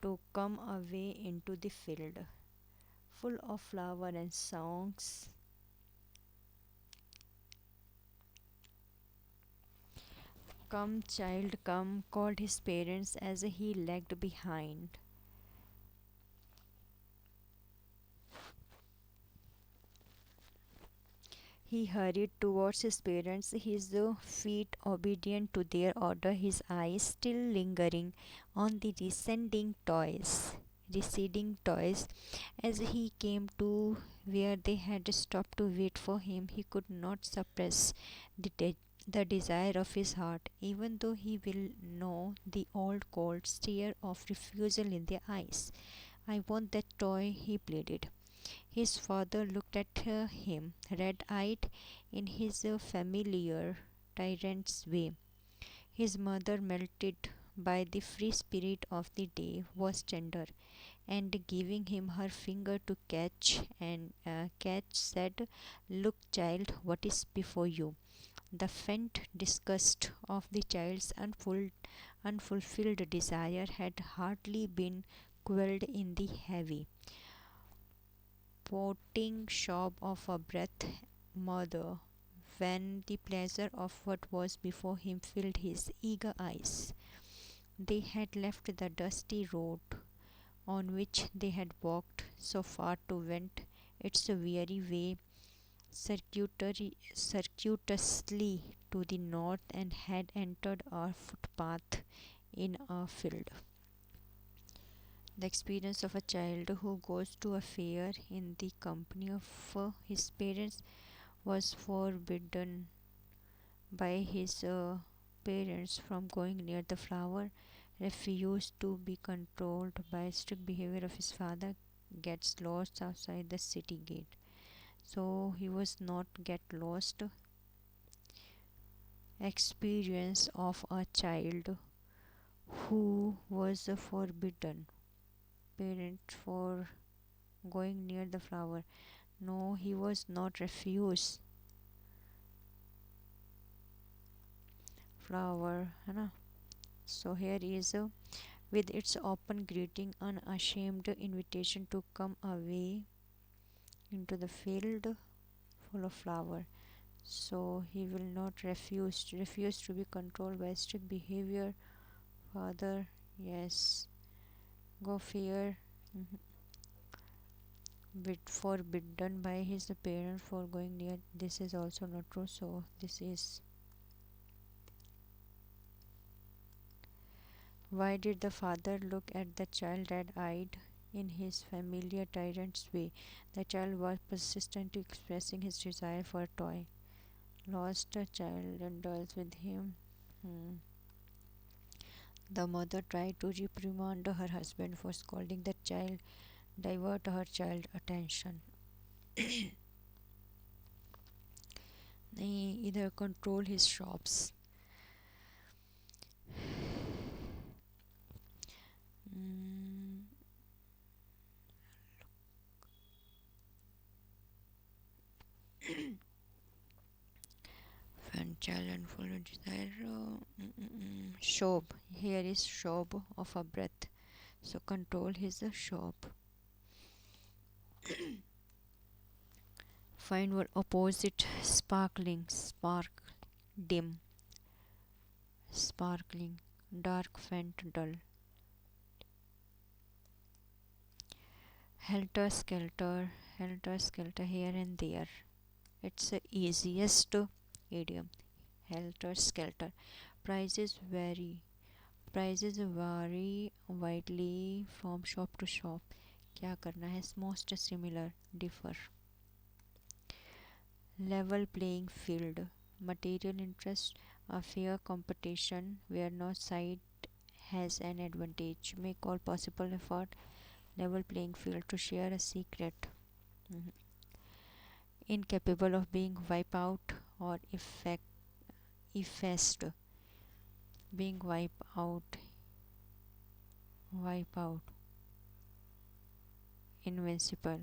to come away into the field, full of flower and songs. Come, child, come, called his parents as he lagged behind. He hurried towards his parents, his feet obedient to their order, his eyes still lingering on the receding toys. As he came to where they had stopped to wait for him, he could not suppress the desire of his heart, even though he will know the old cold stare of refusal in their eyes. I want that toy, he pleaded. His father looked at him, red eyed in his familiar tyrant's way. His mother, melted by the free spirit of the day, was tender, and giving him her finger to catch, said, "Look, child, what is before you." The faint disgust of the child's unfulfilled desire had hardly been quelled in the heavy poting sob of a breath mother when the pleasure of what was before him filled his eager eyes. They had left the dusty road on which they had walked so far to wend its weary way circuitously to the north, and had entered a footpath in a field. The experience of a child who goes to a fair in the company of his parents was forbidden by his parents from going near the flower, refused to be controlled by strict behavior of his father, gets lost outside the city gate. So he was not get lost. Experience of a child who was forbidden parent for going near the flower. No, he was not refused flower, है ना. So here is with its open greeting, unashamed invitation to come away into the field full of flower. So he will not refuse to be controlled by strict behavior. Father, yes, go fear. Mhm. Forbidden by his parents for going near. This is also not true. So this is. Why did the father look at the child red-eyed in his familiar tyrant's way? The child was persistently expressing his desire for a toy. Lost a child and dwells with him. Hmm. The mother tried to reprimand her husband for scolding the child, divert her child attention. नहीं, either control his shops. Hmm. When child unfollowed desire. Shob. Here is shob of a breath. So control his shob. Find word opposite sparkling, spark, dim, sparkling, dark, faint, dull. Helter skelter here and there. It's the easiest idiom. Helter skelter. Prices vary. Prices vary widely from shop to shop. क्या करना है? Most similar, differ. Level playing field. Material interest. A fair competition where no side has an advantage. Make all possible effort. Level playing field to share a secret. Mhm. Incapable of being wiped out or effaced. Being wipe out, invincible.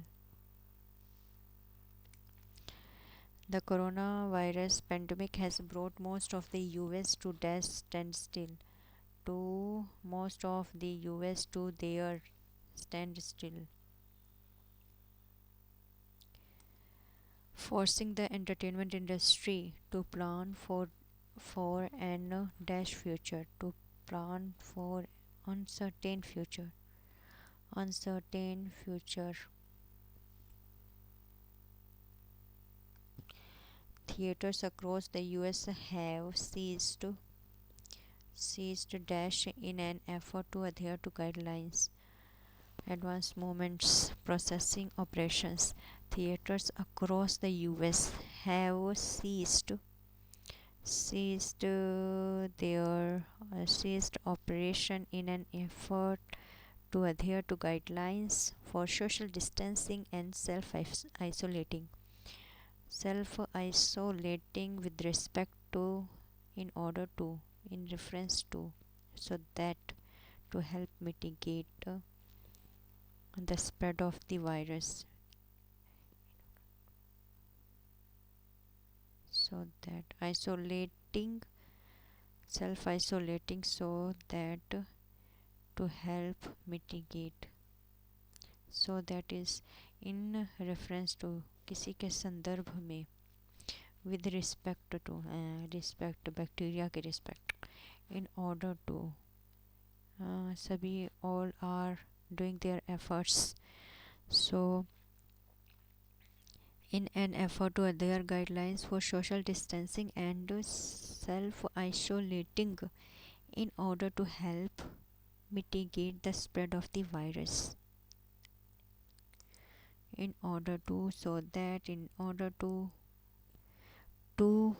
The coronavirus pandemic has brought most of the US to death standstill. To most of the US to their standstill, forcing the entertainment industry to plan for an dash future, to plan for uncertain future, uncertain future. Theaters across the US have ceased dash in an effort to adhere to guidelines. Advanced Movements Processing Operations. Theaters across the US have ceased operation in an effort to adhere to guidelines for social distancing and self isolating with respect to, in order to, in reference to, so that, to help mitigate the spread of the virus, so that isolating, self isolating, so that to help mitigate, so that is in reference to, किसी के संदर्भ में, with respect to, respect bacteria के respect, in order to, सभी all are doing their efforts. So in an effort to adhere guidelines for social distancing and self isolating, in order to help mitigate the spread of the virus. In order to so that in order to to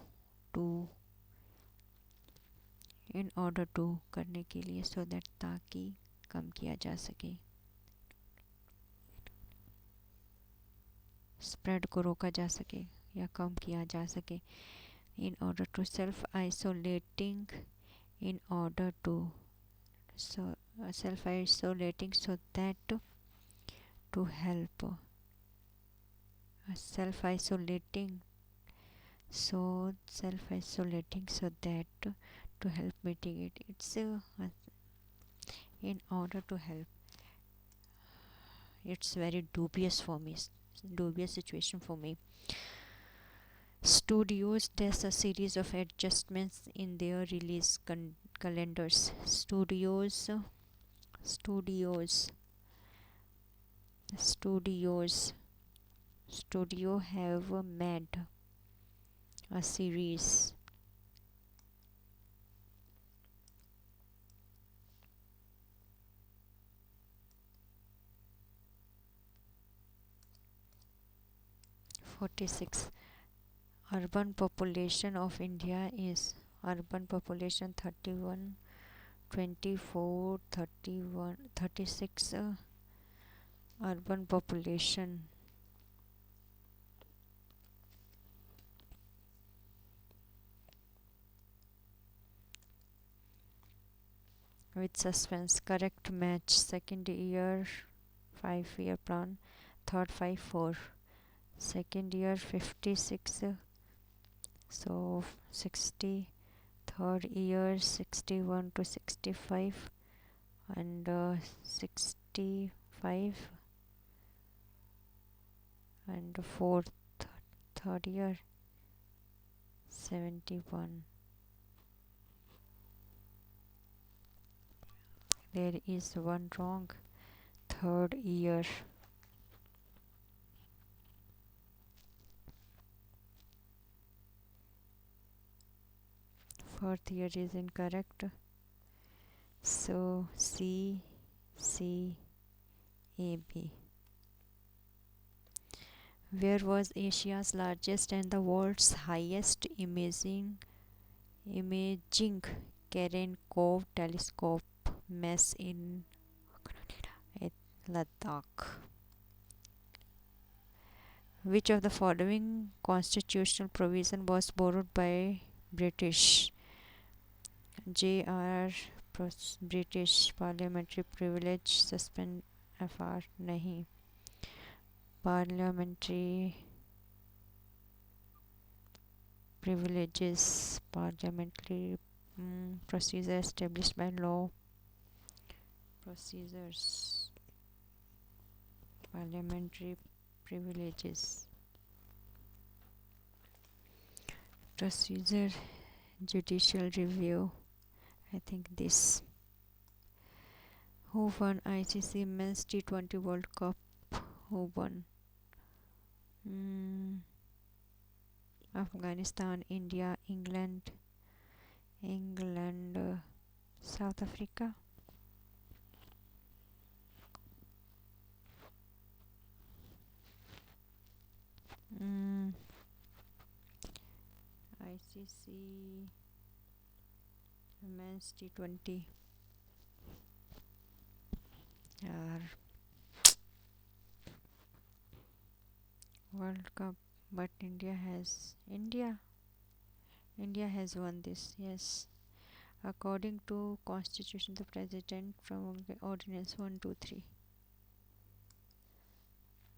in order to करने के लिए so that ताकि कम किया जा सके, spread को रोका जा सके या कम किया जा सके. In order to self isolating in order to so self isolating so that to help self isolating self isolating so that to help mitigate it's in order to help. It's very dubious for me, dubious situation for me. Studios does a series of adjustments in their release calendars. Studio have made a series urban population of India is urban population 31 24 31 36 urban population with suspense. Correct match. Second year 5-year plan. Third 5-4. Second year 56. So 60. Third year 61 to 65 and 65 and fourth third year 71. There is one wrong. Third year. Fourth year is incorrect. So C A B. Where was Asia's largest and the world's highest imaging Cherenkov telescope mess in Ladakh? Which of the following constitutional provision was borrowed by British? JR British parliamentary privilege suspend FR नहीं. Parliamentary privileges parliamentary procedure established by law. Procedures parliamentary privileges procedure judicial review. I think this. Who won ICC Men's T20 World Cup? Who won? Afghanistan, India, England, South Africa. ICC Men's T20 यार World Cup, but India has won this. Yes, according to Constitution, the President from Ordinance 123.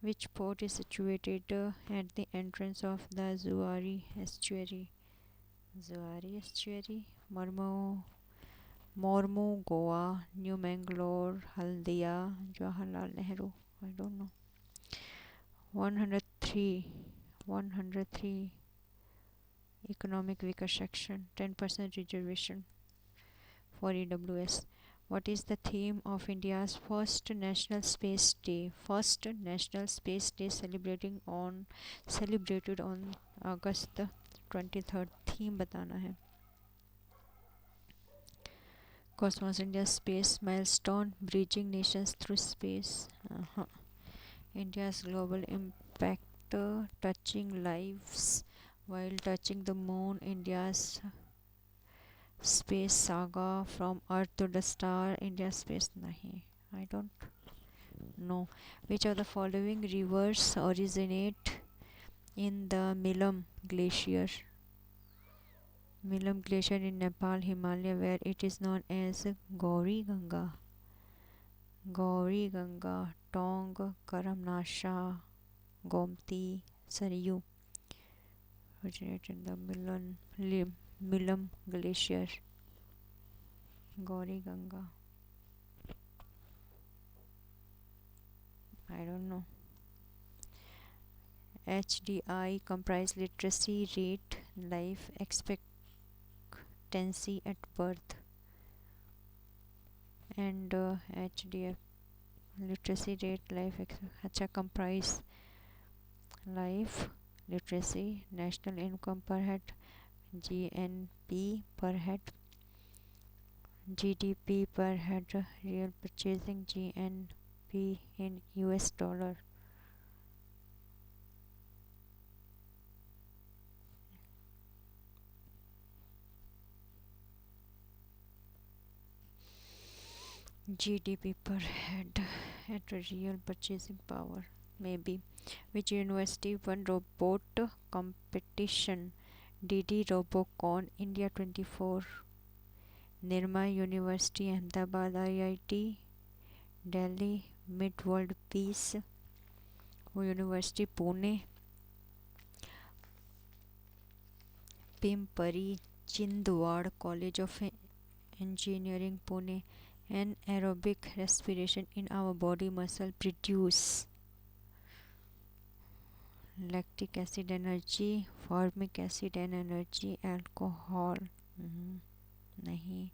Which port is situated at the entrance of the Zuari estuary? Mormugao, Goa, New Mangalore, Haldia, Jawaharlal Nehru. I don't know. 103 economic weaker section, 10% reservation for EWS. What is the theme of India's first National Space Day? First National Space Day celebrated on August 23rd. Theme बताना है. Cosmos India space milestone, bridging nations through space. India's global impact, touching lives while touching the moon. India's space saga from Earth to the star. India's space nahi. I don't know. Which of the following rivers originate in the Milam Glacier? Milam Glacier in Nepal, Himalaya, where it is known as Gauri Ganga. Gauri Ganga, Tong, Karamnasha, Gomti, Saryu originate in the Milam Glacier. Gauri Ganga. I don't know. HDI comprise literacy rate, life expectancy at birth, and HDF literacy rate, life अच्छा comprise life, literacy, national income per head, GNP per head, GDP per head, real purchasing, GNP in US dollar. GDP per head at real purchasing power, maybe. Which university won robot competition? DD Robocon India 24, Nirma University, Ahmedabad IIT, Delhi Mid World Peace University, Pune, Pimpari Chindwad College of Engineering, Pune. And aerobic respiration in our body muscle produce lactic acid energy, formic acid and energy, alcohol. Nahi.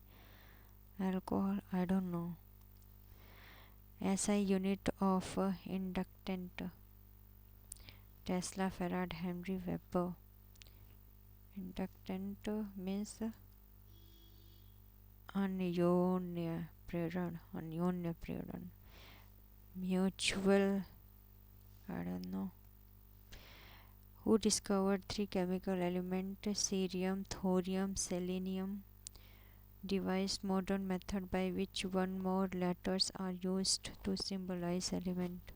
Alcohol, I don't know. SI unit of inductant, Tesla, Farad, Henry, Weber. Inductant means अन्योन्य प्रेरण, mutual, I don't know. Who discovered 3 chemical elements, cerium, thorium, selenium? Devised modern method by which one more letters are used to symbolize element.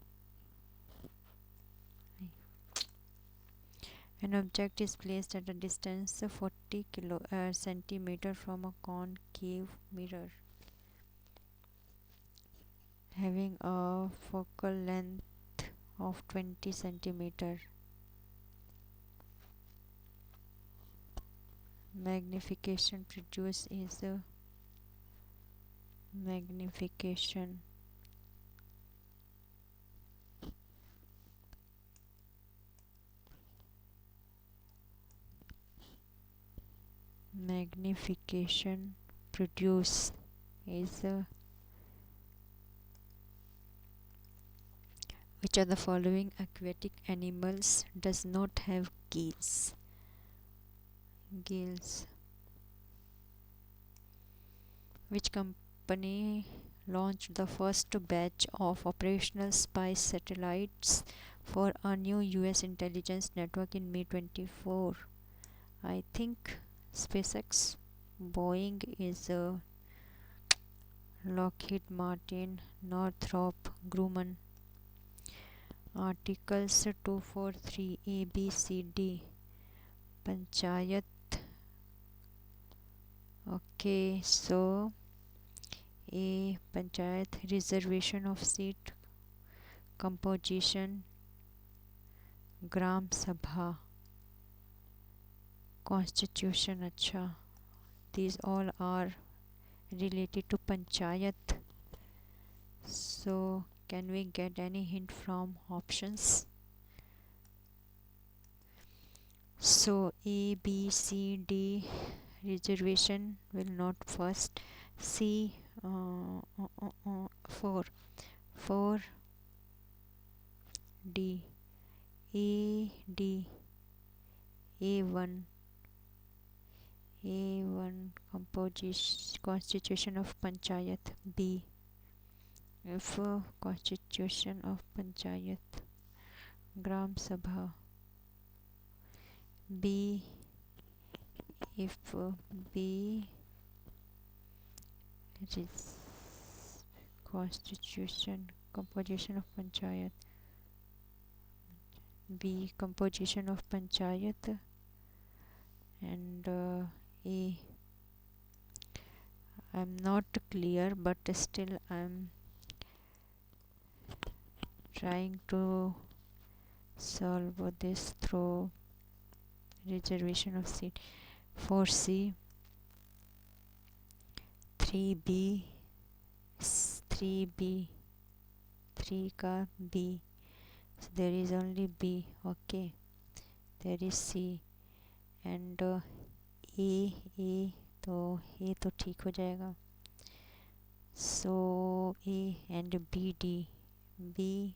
An object is placed at a distance 40 centimeter from a concave mirror, having a focal length of 20 centimeter. Magnification produced is magnification. Magnification produce is which of the following aquatic animals does not have gills? Gills. Which company launched the first batch of operational spy satellites for a new US intelligence network in May 24? I think SpaceX. Boeing is Lockheed Martin, Northrop Grumman. Articles 243 A, B, C, D. Panchayat. Okay, so A, Panchayat, reservation of seat, composition, Gram Sabha, constitution. Acha, these all are related to Panchayat. So can we get any hint from options? So A, B, C, D, reservation will not first. C, 4 D, A, D, A1, A1 Constitution of Panchayat. B if Constitution of Panchayat. Gram Sabha. B if B is Constitution Composition of Panchayat. B Composition of Panchayat. And A, I'm not clear, but still I'm trying to solve this through reservation of seat. 4C, 3B, 3B, 3 का B. So there is only B. Okay, there is C and A तो ठीक हो जाएगा. So A and B D. B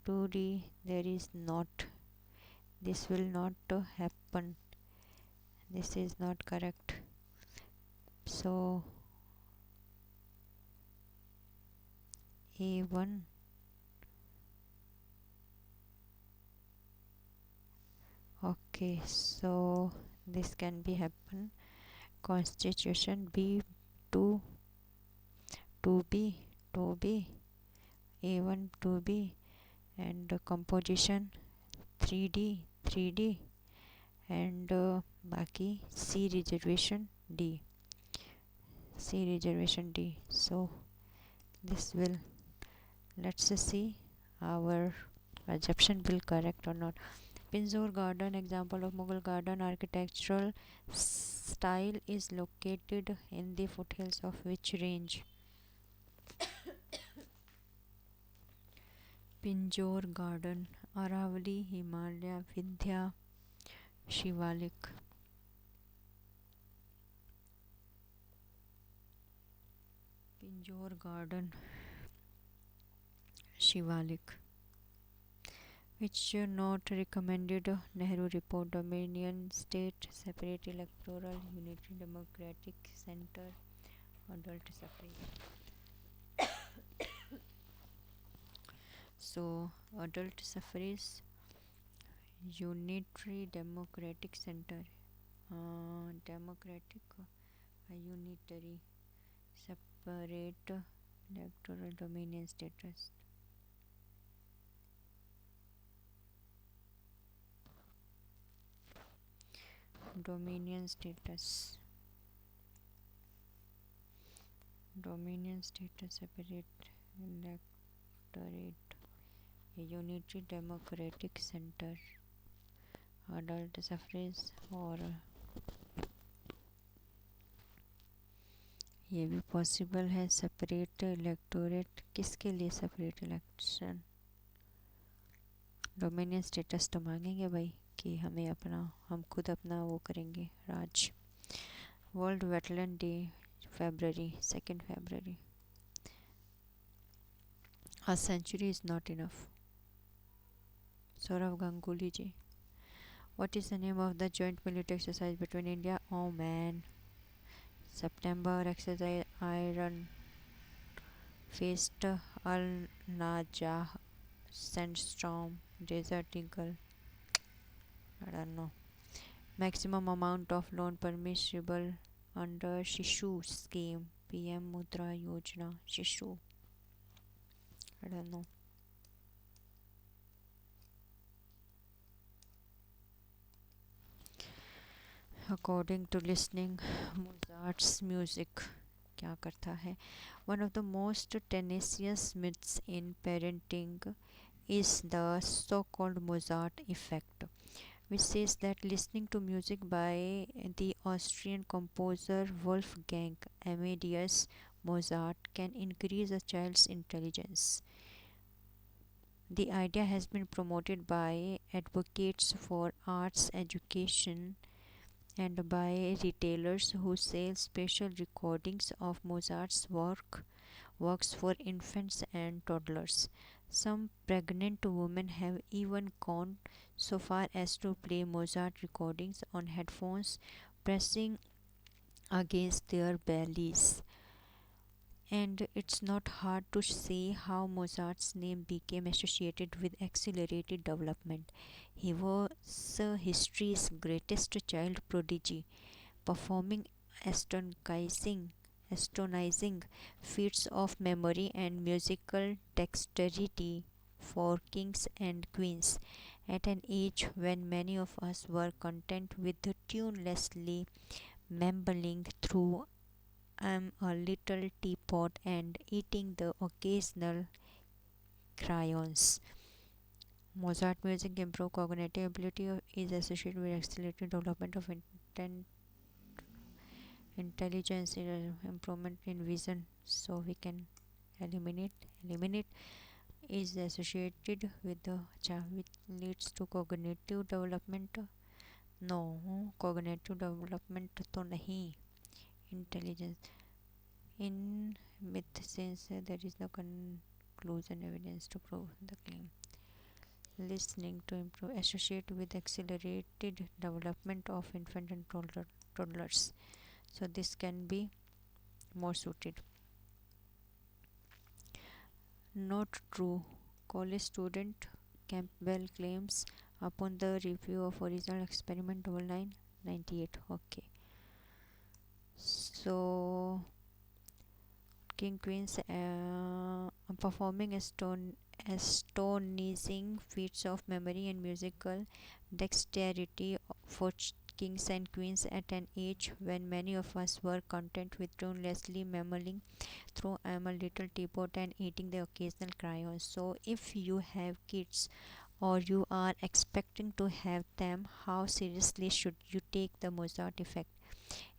2D there is not. This will not happen. This is not correct. So A1 okay, so this can be happen. Constitution B 2 2B A1 2B and composition 3D and बाकी C reservation D. So this will, let's see our assumption will correct or not. Pinjore Garden, example of Mughal garden architectural style, is located in the foothills of which range? Pinjore Garden, Aravali, Himalaya, Vindhya, Shivalik. Pinjore Garden, Shivalik. Which not recommended? Nehru report. Dominion state, separate electoral, unity democratic center, adult suffrage. So adult suffrage, unitary democratic center, democratic, unitary, separate electoral, dominion status. Dominion status, separate electorate, a unitary democratic center, adult suffrage. और ये भी possible है. Separate electorate किसके लिए? Separate election. Dominion status तो मांगेंगे भाई कि हमें अपना, हम खुद अपना वो करेंगे राज. World wetland day February 2nd February. A century is not enough. Saurav Ganguly ji. What is the name of the joint military exercise between India? Oh man. September exercise Iron Fist, Al Najah, Sandstorm, Desert Eagle. I don't know. Maximum amount of loan permissible under Shishu scheme, PM Mudra Yojana. Shishu, I don't know. According to listening, Mozart's music क्या करता है? One of the most tenacious myths in parenting is the so-called Mozart effect, which says that listening to music by the Austrian composer Wolfgang Amadeus Mozart can increase a child's intelligence. The idea has been promoted by advocates for arts education and by retailers who sell special recordings of Mozart's works for infants and toddlers. Some pregnant women have even gone so far as to play Mozart recordings on headphones, pressing against their bellies. And it's not hard to see how Mozart's name became associated with accelerated development. He was history's greatest child prodigy, performing astonishing, astonishing feats of memory and musical dexterity for kings and queens at an age when many of us were content with tunelessly mumbling through a little teapot and eating the occasional crayons. Mozart music improved cognitive ability is associated with accelerated development of intelligence, improvement in vision. So we can eliminate is associated with the which leads to cognitive development. No, cognitive development तो नहीं, intelligence. In myth, since there is no conclusion evidence to prove the claim. Listening to improve associate with accelerated development of infant and toddlers. So this can be more suited. Not true. College student Campbell claims upon the review of original experiment 9998. Okay. So King Queens performing astonishing feats of memory and musical dexterity for kings and queens at an age when many of us were content with tunelessly mumbling through a little teapot and eating the occasional crayon. So, if you have kids or you are expecting to have them, how seriously should you take the Mozart effect?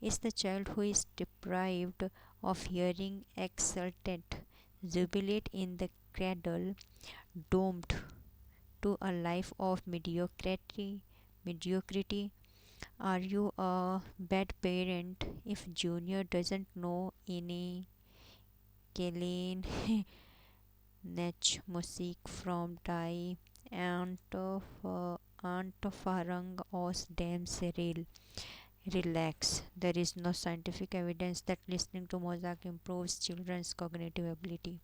Is the child who is deprived of hearing exultant jubilate in the cradle doomed to a life of mediocrity? Are you a bad parent if Junior doesn't know any Kellen Nach Musik from Die Antofarang aus dem Serial? Relax. There is no scientific evidence that listening to Mozart improves children's cognitive ability.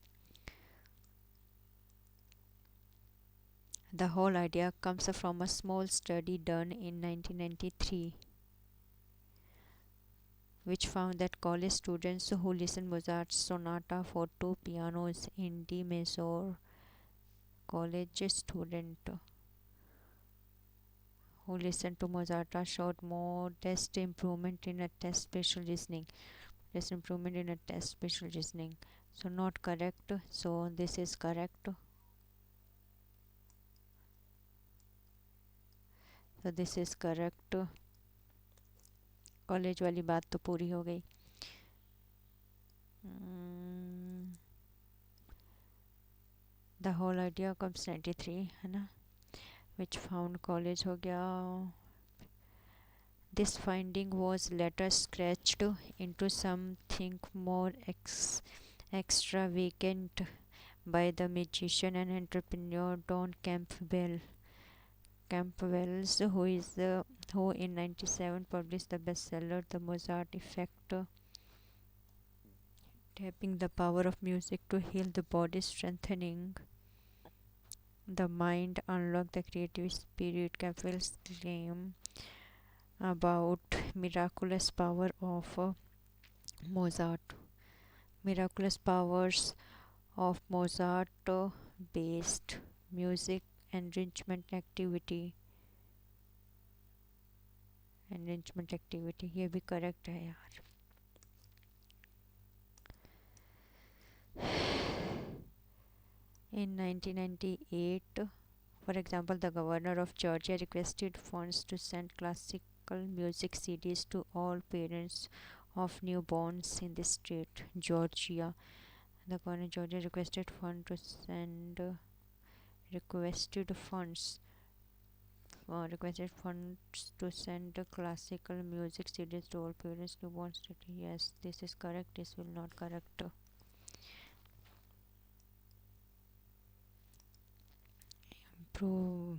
The whole idea comes from a small study done in 1993, which found that college students who listened Mozart's sonata for two pianos in D major, college student who listened to Mozart showed modest improvement in a test spatial reasoning. Test improvement in a test spatial reasoning. So not correct. So this is correct. So this is correct. College वाली बात तो पूरी हो गई. The whole idea comes 93 है ना, विच found college हो गया. This finding was later scratched into something more extravagant by the magician and entrepreneur Don Campbell's, who in 97 published the bestseller The Mozart Effect, tapping the power of music to heal the body, strengthening the mind, unlock the creative spirit. Campbell's claim about miraculous power of miraculous powers of Mozart based music enrichment activity. ये भी correct है यार. In 1998, for example, the governor of Georgia requested funds to send classical music CDs to all parents of newborns in the state, Georgia. The governor of Georgia requested funds to send classical music CDs to all parents newborn state. Yes, this is correct. This will not correct. prove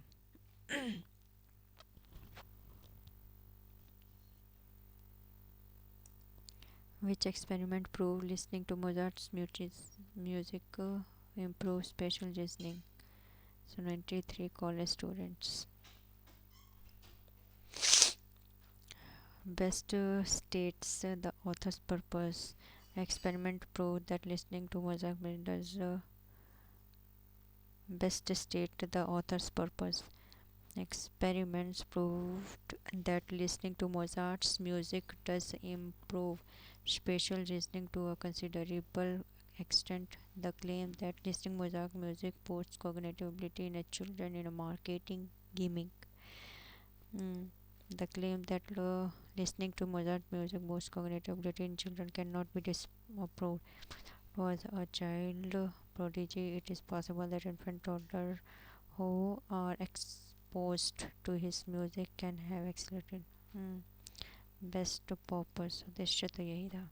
which experiment prove listening to Mozart's music improves spatial reasoning? So 93 college students. Best states the author's purpose. Experiment proved that listening to Mozart does best state the author's purpose. Experiments proved that listening to Mozart's music does improve spatial reasoning to a considerable extent. The claim that listening Mozart music boosts cognitive ability in a children in a marketing gimmick. Mm. The claim that listening to Mozart music boosts cognitive ability in children cannot be disproved. Was a child prodigy, it is possible that infant toddler who are exposed to his music can have accelerated best purpose उद्देश्य तो यही था.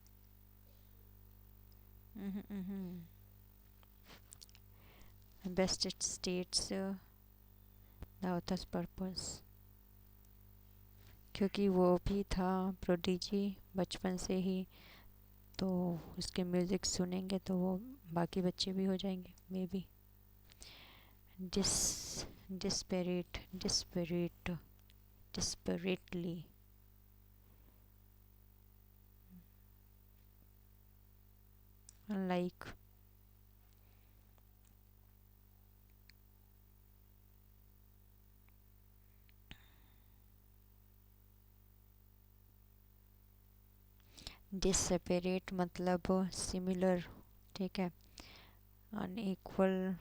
Best states the author's purpose, क्योंकि वो भी था prodigy बचपन से ही, तो उसके म्यूज़िक सुनेंगे तो वो बाकी बच्चे भी हो जाएंगे मे बी. Desperately. Unlike. डिससेपरेट मतलब सिमिलर, ठीक है. अनइक्वल,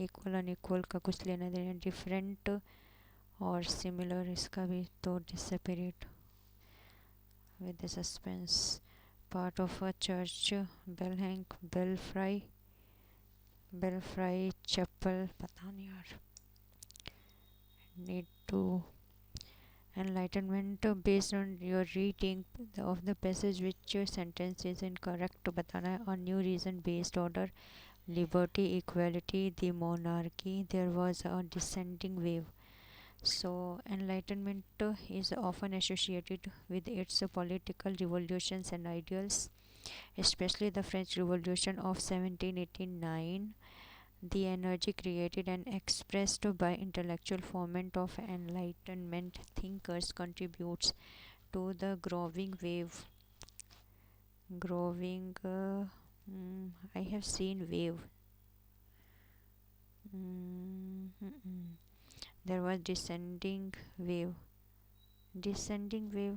इक्वल अनइक्वल का कुछ लेना देना. डिफरेंट और सिमिलर इसका भी तो डिससेपरेट with suspense. Part of a church, bell hang, belfry chapel, पता नहीं यार. Need to enlightenment based on your reading of the passage which sentence is incorrect बताना है. A new reason based order, liberty, equality, the monarchy, there was a descending wave. So enlightenment is often associated with its political revolutions and ideals, especially the French Revolution of 1789. The energy created and expressed by intellectual foment of Enlightenment thinkers contributes to the growing wave. Growing, I have seen wave. There was descending wave. Descending wave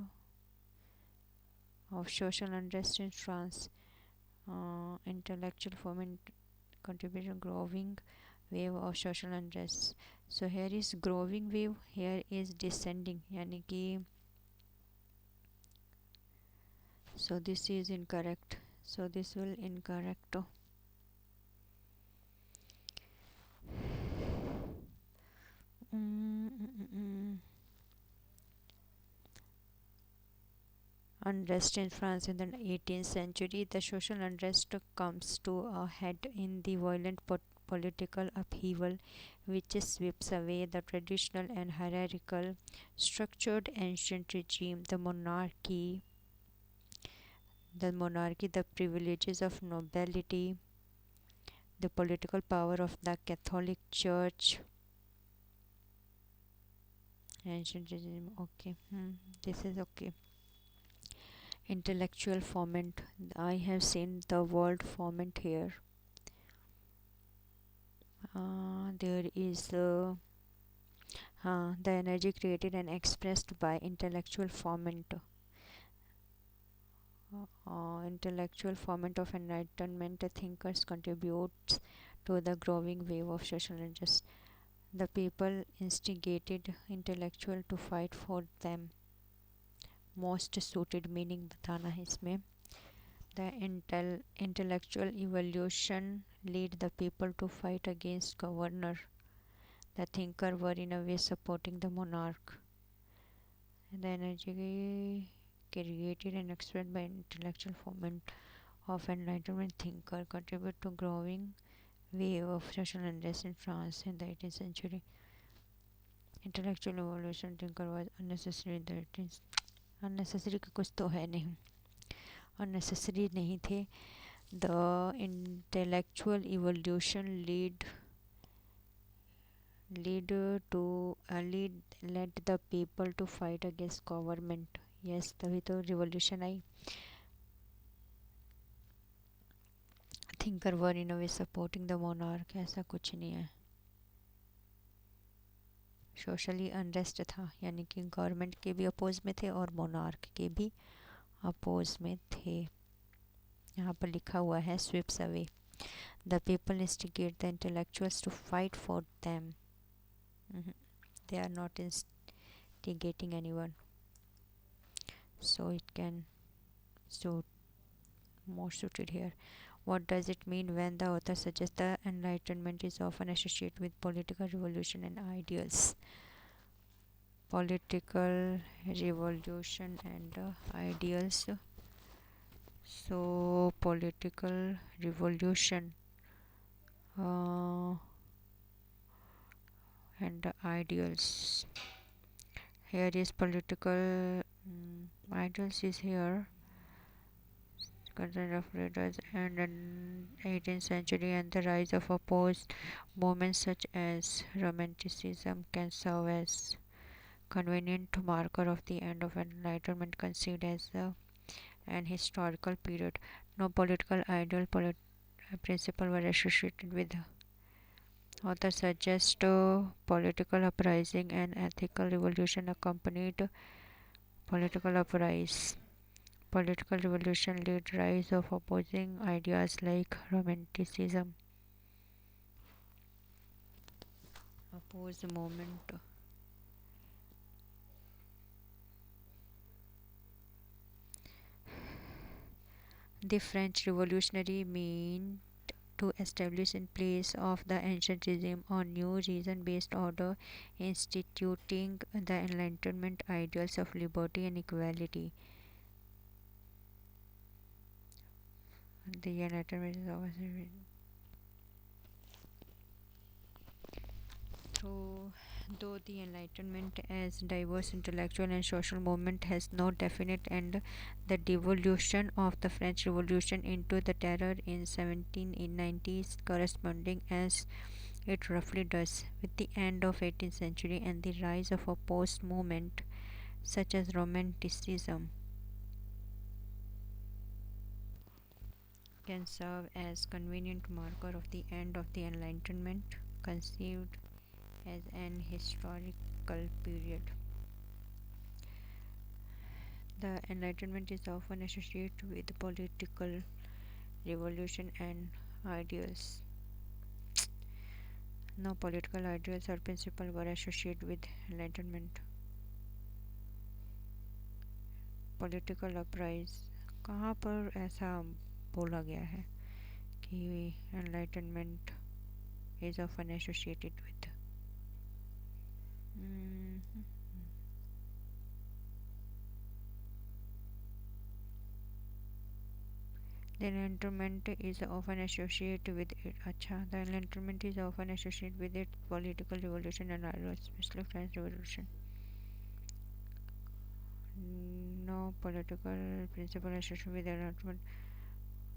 of social unrest in France. Intellectual foment contribution growing wave of social unrest. So here is growing wave, here is descending, यानी कि so this is incorrect, so this will incorrect. Unrest in France in the 18th century. The social unrest comes to a head in the violent political upheaval which sweeps away the traditional and hierarchical structured ancient regime, the monarchy, the privileges of nobility, the political power of the Catholic Church. Ancient regime, okay. This is okay. Intellectual foment, I have seen the word foment here. There is the energy created and expressed by intellectual foment. Intellectual foment of enlightenment thinkers contributes to the growing wave of social injustice. The people instigated intellectual to fight for them most suited, meaning बताना है इसमें. The intellectual evolution led the people to fight against governor. The thinker were in a way supporting the monarch. The energy created and expressed by intellectual foment of enlightenment thinker contribute to growing wave of social unrest in France in the 18th century. Intellectual evolution thinker was unnecessary in the 18th. Unnecessary का कुछ तो है नहीं, unnecessary नहीं थे. The intellectual evolution led the people to fight against government. Yes, तभी तो revolution I. Thinker were in a way supporting the monarch. ऐसा कुछ नहीं है. सोशली अनरेस्ट था, यानी कि गवर्नमेंट के भी अपोज में थे और मोनार्क के भी अपोज में थे. यहाँ पर लिखा हुआ है sweeps away. The people instigate the intellectuals to fight for them. They are not instigating anyone, so it can suit more suited here. What does it mean when the author suggests the enlightenment is often associated with political revolution and ideals? Political revolution and ideals. So political revolution and ideals. Here is political ideals is here. Content of leaders and in 18th century and the rise of opposed movements such as romanticism can serve as convenient marker of the end of enlightenment, conceived as an historical period. No political ideal principle were associated with. Author suggests political uprising and ethical revolution accompanied political uprising. Political revolution led rise of opposing ideas like romanticism. Oppose movement. The French Revolutionary meant to establish in place of the ancient regime a new reason-based order, instituting the Enlightenment ideals of liberty and equality. The Enlightenment is obviously though the Enlightenment as diverse intellectual and social movement has no definite end, the devolution of the French Revolution into the terror in 1790s corresponding as it roughly does with the end of 18th century and the rise of a post movement such as Romanticism can serve as convenient marker of the end of the Enlightenment, conceived as an historical period. The Enlightenment is often associated with political revolution and ideals. No political ideals or principles were associated with Enlightenment. Political uprising, कहाँ पर ऐसा बोला गया है कि Enlightenment is often associated with? The Enlightenment is often associated with it. अच्छा, the Enlightenment is often associated with its political revolution and ideals, especially French Revolution. No political principle associated with the Enlightenment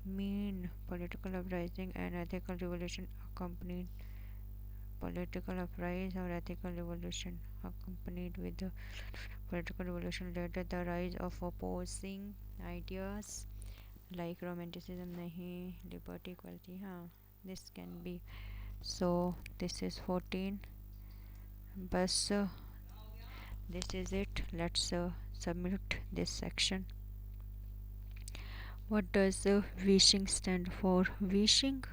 mean political uprising and ethical revolution accompanied. Political uprising or ethical revolution accompanied with the political revolution later the rise of opposing ideas like romanticism nahi, liberty, equality. This can be. So this is 14. Bus this is it. Let's submit this section. What does wishing stand for? Wishing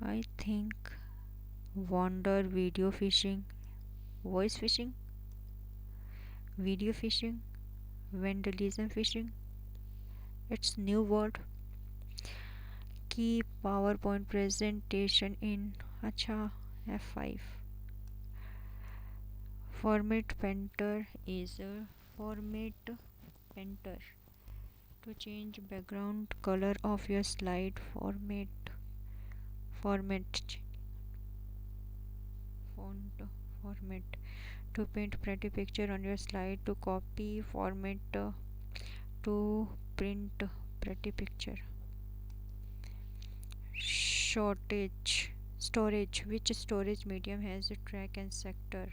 I think wander, video fishing, voice fishing, video fishing, vandalism fishing. It's new word. Key PowerPoint presentation in अच्छा F5. Format painter is format painter. To change background color of your slide format font format. To paint pretty picture on your slide. To copy format to print pretty picture. Storage. Which storage medium has a track and sector?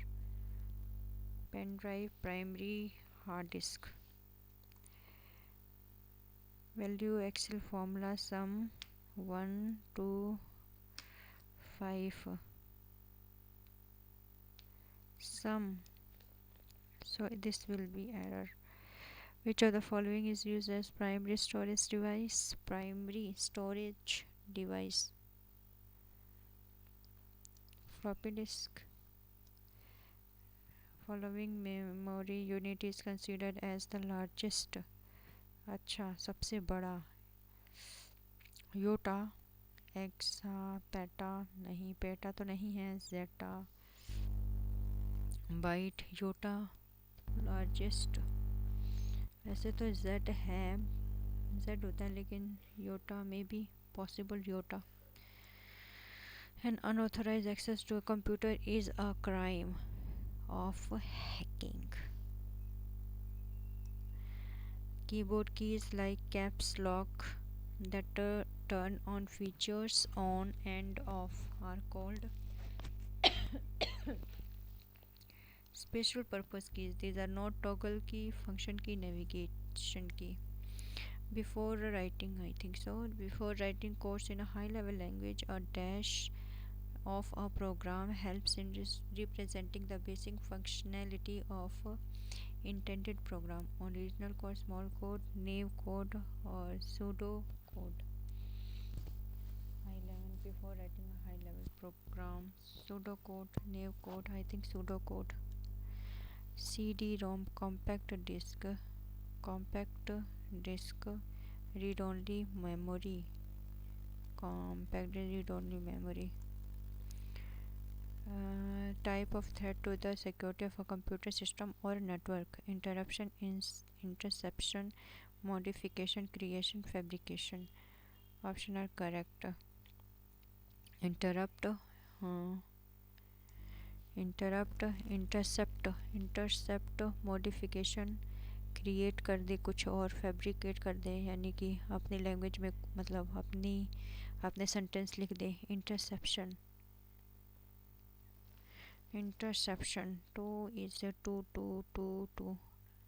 Pen drive, primary, hard disk. Value Excel formula sum 1 2 5 sum. So this will be error. Which of the following is used as primary storage device? Primary storage device. Floppy disk. Following memory unit is considered as the largest. अच्छा सबसे बड़ा. Yotta, AXA, PETA नहीं, PETA तो नहीं है, जेटा, bite, Yotta largest. वैसे तो Z है, जेड होता है, लेकिन योटा में भी पॉसिबल योटा. An unauthorized access to a computer is a crime of hacking. Keyboard keys like caps lock that turn on features on and off are called special purpose keys. These are not toggle key, function key, navigation key. Before writing, I think so. Before writing codes in a high level language, a dash of a program helps in representing the basic functionality of intended program. Original code, small code, naive code, or pseudo code. High level. Before writing a high level program, pseudo code, naive code, I think pseudo code. CD-ROM, compact disk, read-only memory, compact read-only memory. Type of threat to the security of a computer system or network: interruption, interception, modification, creation, fabrication. Option are correct. Interrupt, intercept, modification, create कर दे कुछ और, fabricate कर दे यानी कि अपनी language में मतलब अपने सेंटेंस लिख दे. Interception. 2 is 2 2 2 2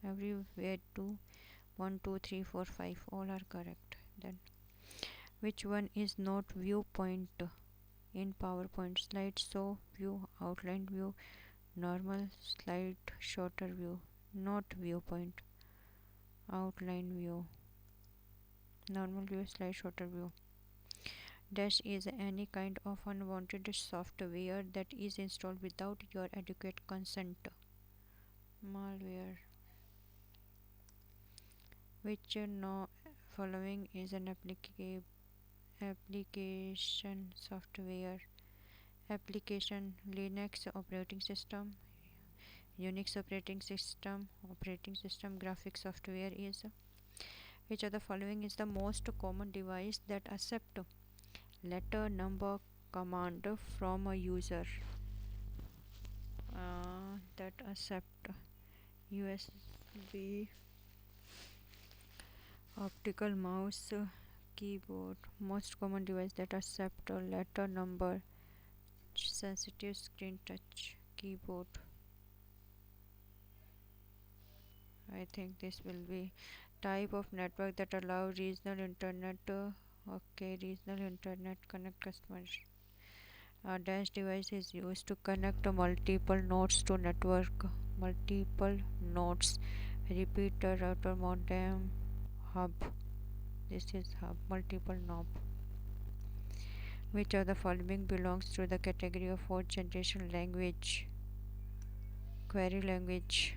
everywhere. 2 1 2 3 4 5 all are correct. Then which one is not viewpoint in PowerPoint? Slide show view, outline view, normal slide shorter view. Not viewpoint, outline view, normal view, slide shorter view. Dash is any kind of unwanted software that is installed without your adequate consent. Malware. Which no following is an application software? Application: Linux operating system, Unix operating system, graphic software is. Which of the following is the most common device that accept letter number command from a user? That accept USB, optical mouse, keyboard. Most common device that accept letter number, sensitive screen touch, keyboard. I think this will be. Type of network that allow regional internet. Okay, regional internet connect customers. A dash device is used to connect multiple nodes to network. Multiple nodes. Repeater, router, modem, hub. This is hub. Multiple knob. Which of the following belongs to the category of fourth generation language? Query language.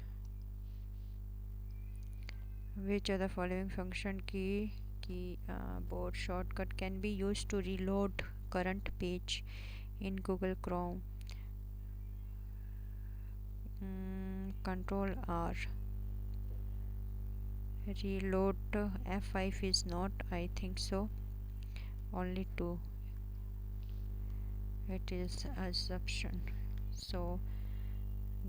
Which of the following function keyboard shortcut can be used to reload current page in Google Chrome? Control R. reload F5 is not, I think so, only 2, it is assumption. So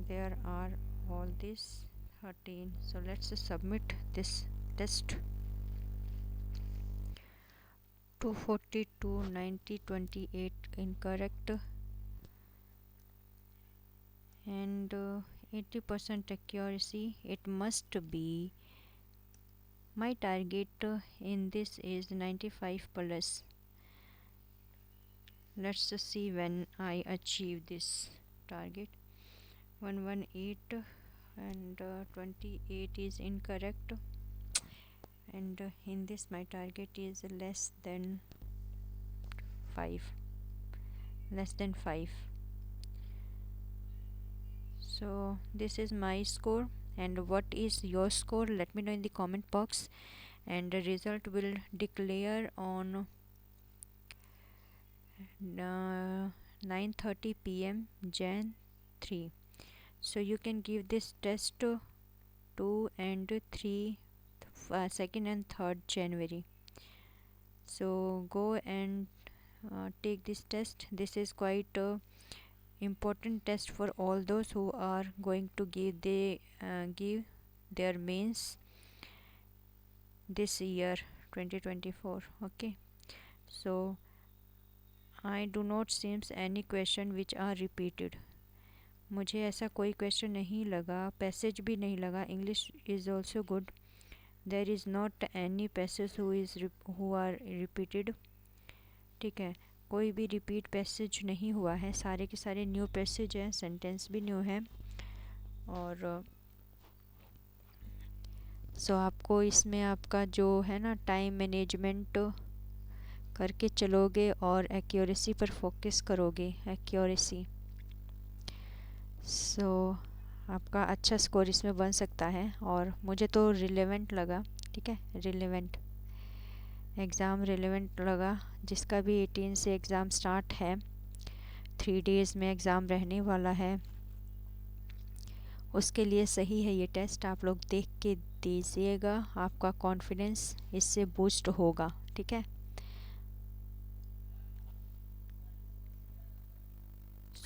there are all these 13. So let's submit this test. 242 90 28 incorrect, and 80% accuracy. It must be, my target in this is 95 plus. Let's see when I achieve this target. 118 and 28 is incorrect, and in this my target is less than 5, less than 5. So this is my score, and what is your score? Let me know in the comment box, and the result will declare on 9:30 p.m. Jan 3. So you can give this test 2 and 3 2nd and 3rd January. So go and take this test. This is quite important test for all those who are going to give their mains this year 2024. Okay, so I do not seems any question which are repeated. मुझे ऐसा कोई question नहीं लगा, passage भी नहीं लगा. English is also good. There is not any passage who are repeated. ठीक है, कोई भी रिपीट पैसेज नहीं हुआ है, सारे के सारे न्यू पैसेज हैं, सेंटेंस भी न्यू है. और सो आपको इसमें आपका जो है ना टाइम मैनेजमेंट करके चलोगे और एक्यूरेसी पर फोकस करोगे, एक्यूरेसी. सो आपका अच्छा स्कोर इसमें बन सकता है, और मुझे तो रिलेवेंट लगा. ठीक है, रिलेवेंट एग्ज़ाम रिलेवेंट लगा. जिसका भी 18 से एग्ज़ाम स्टार्ट है, 3 डेज़ में एग्ज़ाम रहने वाला है, उसके लिए सही है ये टेस्ट. आप लोग देख के दीजिएगा, आपका कॉन्फिडेंस इससे बूस्ट होगा. ठीक है,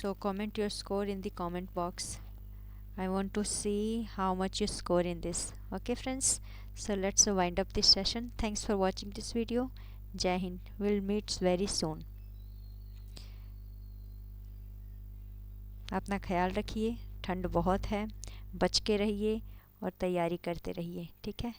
so comment your score in the comment box. I want to see how much you score in this. Okay friends, so let's wind up this session. Thanks for watching this video. Jai Hind. We'll meet very soon. अपना ख्याल रखिए, ठंड बहुत है, बच के रहिए और तैयारी करते रहिए. ठीक है.